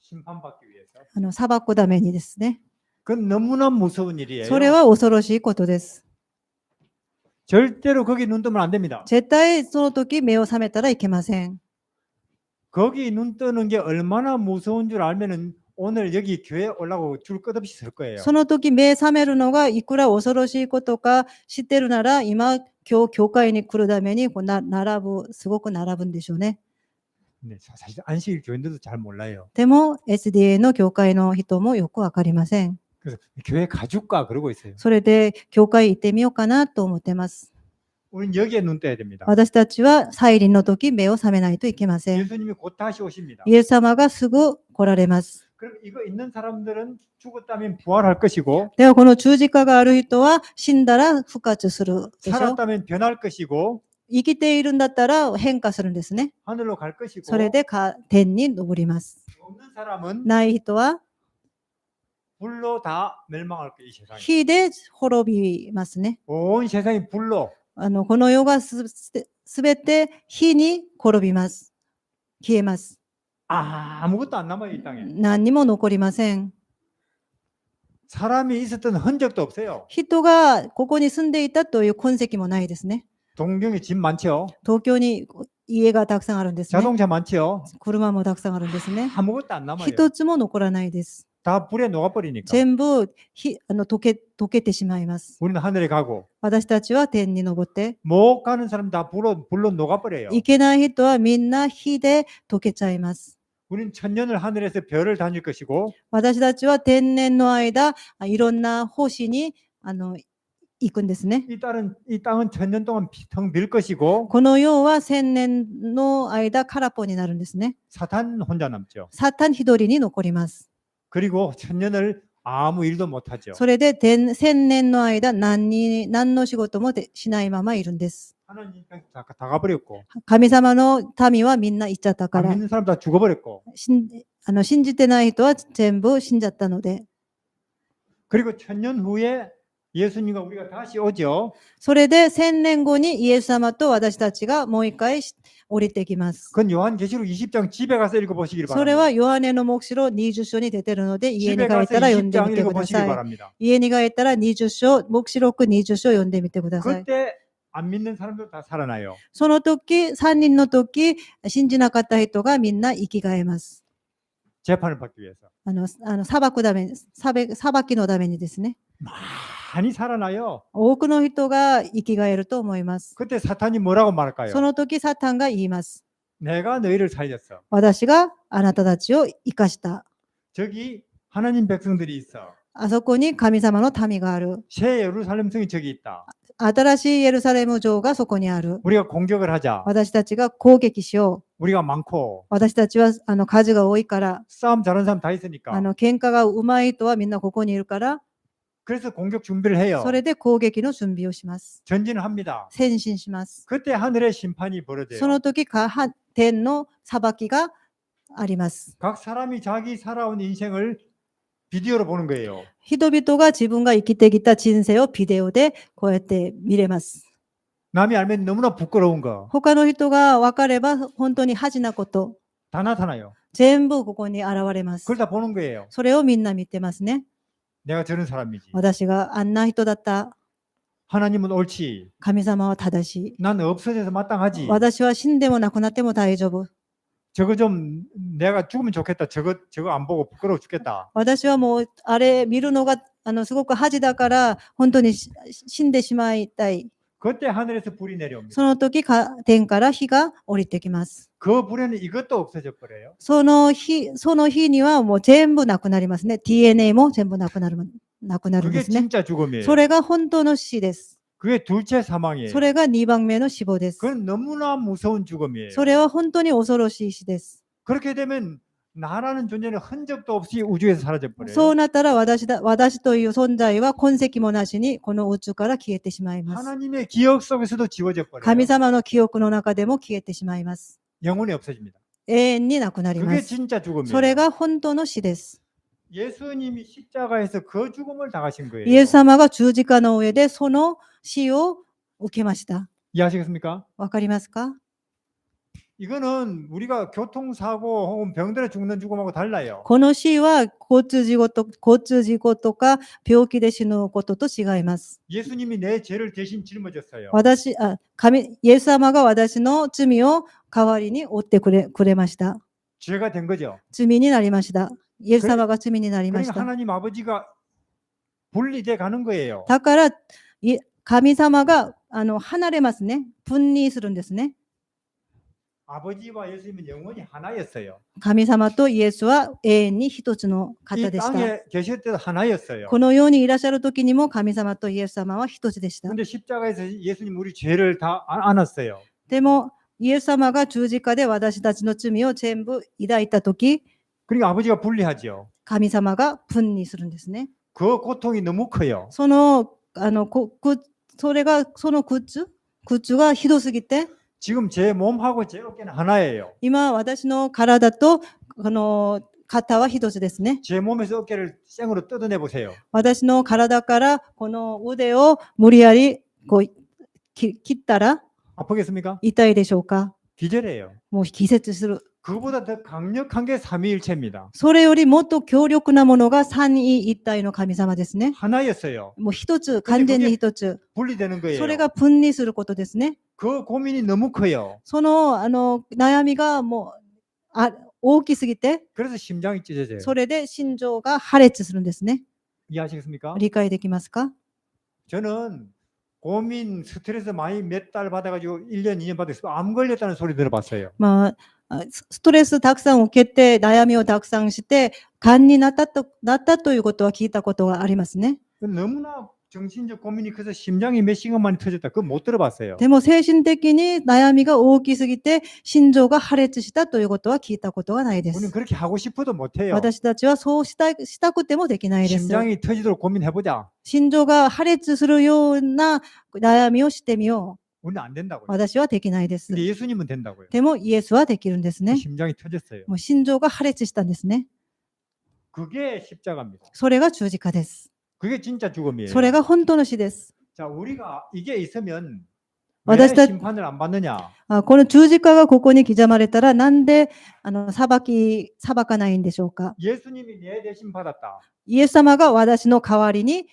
심판받기 위해서. 裁くためにですね。 그건 너무나 무서운 일이에요. それは恐ろしいことです。 절대로 거기 눈 뜨면 안 됩니다. 絶対その時目を覚めたらいけません。 거기 눈 뜨는 게 얼마나 무서운 줄 알면은 오늘 여기 교회 올라고 줄 끝없이 설 거예요. その時目覚めるのがいくら恐ろしいことか知ってるなら今教会に来るためにすごく並ぶんでしょうね。 근데 사실 안식일 교인들도 잘 몰라요. でも SDA の教会の人もよくわかりません。 그래서 교회 가줄까 그러고 있어요. それで教会行ってみようかなと思ってます。 우리는 여기에 눈 떠야 됩니다. 私たちは再臨の時目を覚めないといけません。 예수님이 곧 다시 오십니다. イエス様がすぐ来られます。 그럼 이거 있는 사람들은 죽었다면 부활할 것이고 ではこの十字架がある人は死んだら復活するでしょ。 살았다면 변할 것이고 生きているんだったら変化するんですね。 하늘로 갈 것이고 それで天に昇ります。 없는 사람은 ない人は 불로 다 멸망할 거예요. 이 세상이. 火で滅びますね。 온 세상이 불로 この世がすべて火に転びます。消えます。 아무것도 안 남아요. 이 땅에. 何にも残りません。 사람이 있었던 흔적도 없어요. 人がここに住んでいたという痕跡もないですね。 동경에 집 많죠. 東京に家がたくさんあるんですね。 자동차 많죠. 車もたくさんあるんですね。 아무것도 안 남아요. 一つも残らないです。 다 불에 녹아버리니까. 全部溶けてしまいます。 우리는 하늘에 가고 私たちは天に昇って、 못 가는 사람 다 불로 녹아버려요. 行けない人はみんな火で溶けちゃいます。 우리는 천년을 하늘에서 별을 다닐 것이고 私たちは天年の間、いろんな星に行くんですね。 이 땅은 천년 동안 텅 빌 것이고 この世は千年の間空っぽになるんですね。 사탄 혼자 남죠. サタン一人に残ります。 그리고 천년을 아무 일도 못하죠. それで千年の間何の仕事もしないままいるんです。 하나님 다 가버렸고 神様の民はみんな行っちゃったか 안 ら、 믿는 사람 다 죽어버렸고 信じてない人は全部死んじゃったので、 그리고 천년 후에 예수님과 우리가 다시 오죠. それで1000年後にイエス様と私たちがもう一回降りてきます。 그건 요한계시록 20장 집에 가서 읽어보시기를 それは 바랍니다. ヨハネの黙示録20章に出てるので、家に 집에 帰っ 가서 たら読んで 20장 みてくだ 읽어보시기 さい。 바랍니다. 家に帰ったら20章、黙示録20章読んでみてください。 그때 안 믿는 사람들 다 살아나요. その時、3人の時、信じなかった人がみんな生き返ります。 재판을 받기 위해서. 裁きのためにですね。 많이 살아나요. 多くの人が生き返ると思います。 그때 사탄이 뭐라고 말할까요? その時、サタンが言います。 내가 너희를 살렸어. 私があなたたちを生かした。 저기 하나님 백성들이 있어. あそこに神様の民がある。 새 예루살렘 성이 저기 있다. 新しいエルサレム城がそこにある。 우리가 공격을 하자. 私たちが攻撃しよう。 우리가 많고 私たちは数が多いから、 싸움 잘하는 사람 다 있으니까. 喧嘩が上手い人はみんなここにいるから、 그래서 공격 준비를 해요. それで攻撃の準備をします。 전진을 합니다. 前進します。 그때 하늘의 심판이 벌어져요. その時天の裁きがあります。 각 사람이 자기 살아온 인생을 비디오로 보는 거예요. 人々が自分が生きてきた人生をビデオでこうやって見れます。 남이 알면 너무나 부끄러운 거 다 他の人が分かれば本当に恥なこと、 나타나요. 全部ここに現れます。 그걸 다 보는 거예요. それをみんな見てますね。 내가 저런 사람이지. 私があんな人だった。 하나님은 옳지. 神様は正しい。 난 없어져서 마땅하지. 私は死んでも亡くなっても大丈夫。 저거 좀 내가 죽으면 좋겠다. 저거 안 보고 부끄러워 죽겠다. 私はもうあれ見るのがすごく恥だから本当に死んでしまいたい。 그때 하늘에서 불이 내려옵니다. その時天から火が降りてきます。 그 불에는 이것도 없어져 버려요. その日にはもう全部なくなりますね。DNA も全部なくなるん 그게 ですね。 진짜 죽음이에요. それが本当の死です。 그게 둘째 사망이에요. それが2番目の死亡です。 그건 너무나 무서운 죽음이에요. それは本当に恐ろしい死です。 그렇게 되면 나라는 존재는 흔적도 없이 우주에서 사라져 そう 버려요. なったら私という存在は痕跡もなしにこの宇宙から消えてしまいます。 하나님의 기억 속에서도 지워져 버려요. 神様の記憶の中でも消えてしまいます。 영원히 없어집니다. 永遠になくなりま 그게 す。 진짜 죽음이에요. それが本当の死です。 예수님이 십자가에서 그 죽음을 당하신 거예요. イエス様が十字架の上でその死を受けました。 이해하시겠습니까? わかりますか？ 이거는 우리가 교통사고 혹은 병들어 죽는 죽음하고 달라요. この死は交通事故とか病気で死ぬことと違います。 예수님이 내 죄를 대신 짊어졌어요. イエス様が私の罪を代わりに負ってくれました。 죄가 된 거죠. 罪になりました。イエス様が罪になりまし 그러니까 た。 하나님 아버지가 분리돼 가는 거예요. だから神様が離れますね。分離するんですね。 아버지와 예수님은 영원히 하나였어요. 神様とイエスは永遠に一つの 이 方でした。 땅에 계실 때도 하나였어요. この世にいらっしゃる時にも神様とイエス様は一つでした。 근데 십자가에서 예수님 우리 죄를 다 안았어요. でもイエス様が十字架で私たちの罪を全部抱いた時、 그러니까 아버지가 분리하죠. 神様が分離するんですね。 그 고통이 너무 커요. その苦がひどすぎて、 지금 제 몸하고 제 어깨는 하나예요. 今私の体と肩は一つですね。 제 몸에서 어깨를 생으로 뜯어내 보세요. 私の体からこの腕を無理やり切ったら 아프겠습니까? 痛いでしょうか？ 기절해요. もう気絶する。 그보다 더 강력한 게 삼위일체입니다. それよりもっと強力なものが三位一体の神様ですね。 하나였어요. もう一つ、完全に一つ。 분리되는 거예요. それが分離することですね。 그 고민이 너무 커요. その悩みがもう大きすぎて、 그래서 심장이 찢어져요. それで心臓が破裂するんですね。 이해하시겠습니까? 理解できますか？ 저는 고민, 스트레스 많이 몇 달 받아가지고 1년, 2년 받아서 암 걸렸다는 소리 들어봤어요. まあ、ストレスたくさん受けて、悩みをたくさんして、癌になったということは聞いたことがありますね。 너무나 정신적 고민이 커서 심장이 몇 시간만에 터졌다. 그거 못 들어봤어요. でも精神的に悩みが大きすぎて、心臓が破裂したということは聞いたことがないで 우리는 す。 그렇게 하고 싶어도 못해요. 私たちはそうしたくてもできないです。 심장이 터지도록 고민해보자. 心臓が破裂するような悩みをしてみよう。 우리는 안 된다고요. 私はできないです。 근데 예수님은 된다고요. でもイエスはできるんですね。 심장이 터졌어요. もう心臓が破裂したんですね。 그게 십자가입니다. それが十字架です。 그게 진짜 죽음이에요. それが本当の死です。 자, 우리가 이게 있으면 왜 私た 심판을 안 받느냐? この十字架がここに刻まれたら、なんで裁かないんでしょうか。 예수님이 내 대신 받았다. イエス様が私の代わりに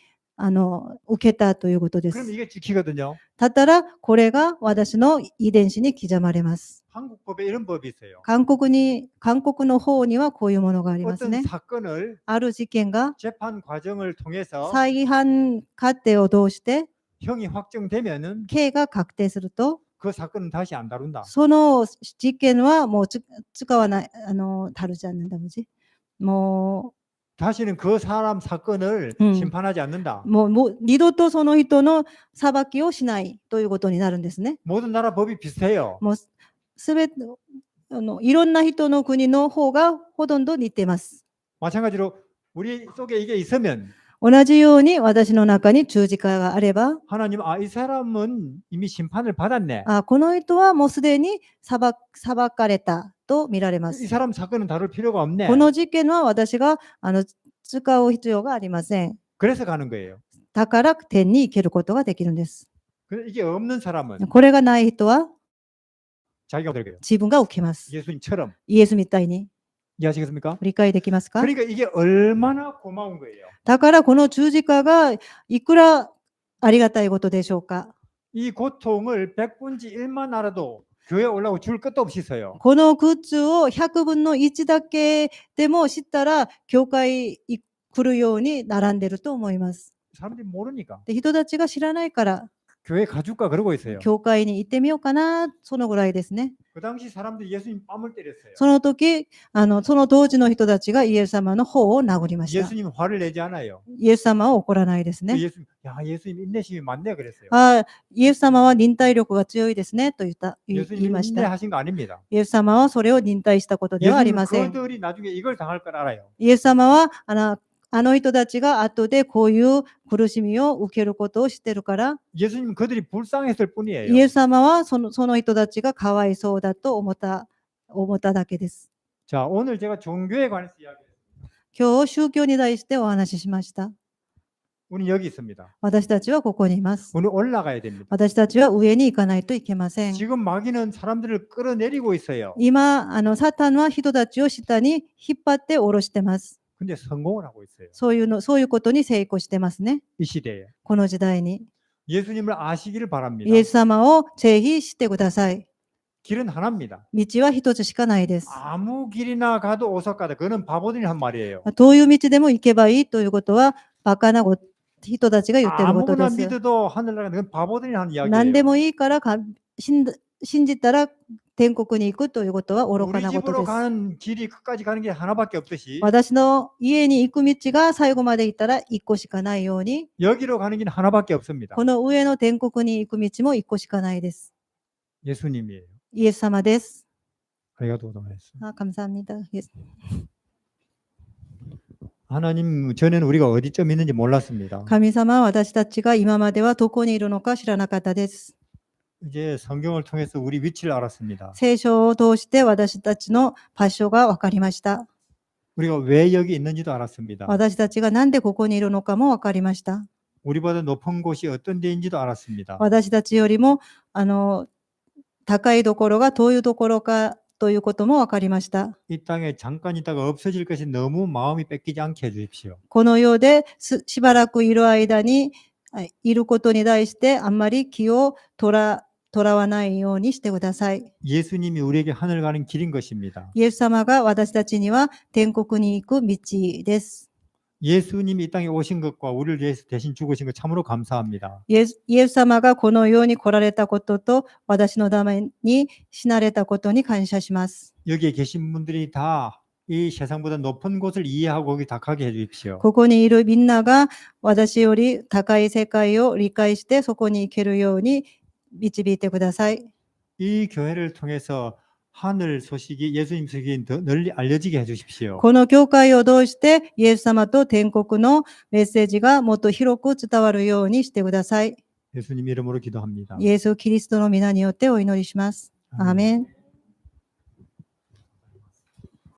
受けたということで 그럼 す。 이게 지키거든요. だったら、これが私の遺伝子に刻まれます。 한국법에 이런 법이 있어요. 韓国の方にはこういうものがあります 어떤 ね。 사건을 ある事件が 재판 과정을 통해서 再犯過程を通して 형이 확정되면은 刑が確定すると、 그 사건은 다시 안 다룬다. その事件はもう使わない、다루지 않는다、も 다시는 그 사람 사건을 심판하지 않는다. う二度とその人の裁きをしないということになるんですね。 모든 나라 법이 비슷해요. もうすべていろんな人の国の方がほとんど似てます。 마찬가지로 우리 속에 이게 있으면 同じように私の中に十字架があれば、 하나님 이 사람은 이미 심판을 받았네. この人はもうすでに裁かれたと見られま 이 す。 사람 사건은 다룰 필요가 없네. この事件は私が使う必要がありません。 그래서 가는 거예요. だから天に行けることができるんです。 이게 없는 사람은 これがない人は 자기가 들게요. 自分が受けます。 예수님처럼 イエスみたいに。 이해하시겠습니까? 理解できますか？ 그러니까 이게 얼마나 고마운 거예요. だからこの十字架がいくらありがたいことでしょうか。 이 고통을 100분지 1만 알아도 교회 올라오고 줄 것도 없이 서요. この苦痛を100分の1だけでも知ったら、教会に来るように並んでると思います。 사람들이 모르니까 で、人たちが知らないから、 교회 가줄까 그러고 있어요. 教会に行ってみようかな、そのぐらいですね。 그 당시 사람들이 예수님 뺨을 때렸어요. その時、その当時の人たちがイエス様の方を殴りました。 예수님 화를 내지 않아요. イエス様は怒らないです 그 ね。 예수님 인내심이 많네 그랬어요. イエス様は忍耐力が強いですねと言い 예수님이 ました。 인내하신 거 아닙니다. イエス様はそれを忍耐したことではあり 예수님 ません。 그들이 나중에 이걸 당할 걸 알아요. イエス様はあの人たちが後でこういう苦しみを受けることを知ってるから、 예수님 그들이 불쌍했을 뿐이에요. イエス様はその人たちがかわいそうだと思っただけです。 자, 오늘 제가 종교에 관해서 이야기했습니다. 今日宗教に対してお話ししました。 우리는 여기 있습니다. 私たちはここにいます。 우리는 올라가야 됩니다. 私たちは上に行かないといけません。 지금 마귀는 사람들을 끌어내리고 있어요. 今、サタンは人たちを下に引っ張って下ろしてます。 근데 성공을 하고 있어요. そういうことに成功してますね。 이 시대에. この時代に。 예수님을 아시기를 바랍니다. イエス様をぜひ知ってください。 길은 하나입니다. 道は一つしかないです。 아무 길이나 가도 오석가다. 그거는 바보들이 한 말이에요. どういう道でも行けばいいということは、バカな人たちが言ってることで 아무나 す。 믿어도 하늘나라 그건 바보들이 하는 何で 이야기예요. もいいから信じたら天国に行くということは愚か 우리 なこと 집으로 です。 가는 길이 끝까지 가는 게 하나밖에 없듯이 私の家に行く道が最後まで行ったら一個しかないように、 여기로 가는 길은 하나밖에 없습니다. この上の天国に行く道も一個しかないです。 예수님이에요. イエス様です。 감사합니다. 감사합니다. 하나님 전에는 우리가 어디쯤 있는지 몰랐습니다. 神様は私たちが今まではどこにいるのか知らなかったです。 이제 성경을 통해서 우리 위치를 알았습니다. 聖書を通して私たちの場所が分かりました。 우리가 왜 여기 있는지도 알았습니다. 私たちがなんでここにいるのかも分かりました。 우리보다 높은 곳이 어떤 데인지도 알았습니다. 私たちよりも高いところがどういうところかということも分かりました。 이 땅에 잠깐 있다가 없어질 것이 너무 마음이 뺏기지 않게 해주십시오. この世でしばらくいる間にいることに対してあんまり気をとらわないようにしてください。 예수님이 우리에게 하늘 가는 길인 것입니다. イエス様が私たちには天国に行く道です。 예수님이 이 땅에 오신 것과 우리를 위해서 대신 죽으신 것 참으로 감사합니다. イエス様がこの世に来られたことと私のために死なれたことに感謝します。 여기에 계신 분들이 다 이 세상보다 높은 곳을 이해하고 거기 닥하게 해주십시오. ここにいるみんなが私より高い世界を理解してそこに行けるように導いてください。 이 교회를 통해서 하늘 소식이 예수님 소식이 더 널리 알려지게 해주십시오. この教会を通してイエス様と天国のメッセージがもっと広く伝わるようにしてください。 예수님 이름으로 기도합니다. イエス・キリストの皆によってお祈りします。アーメン。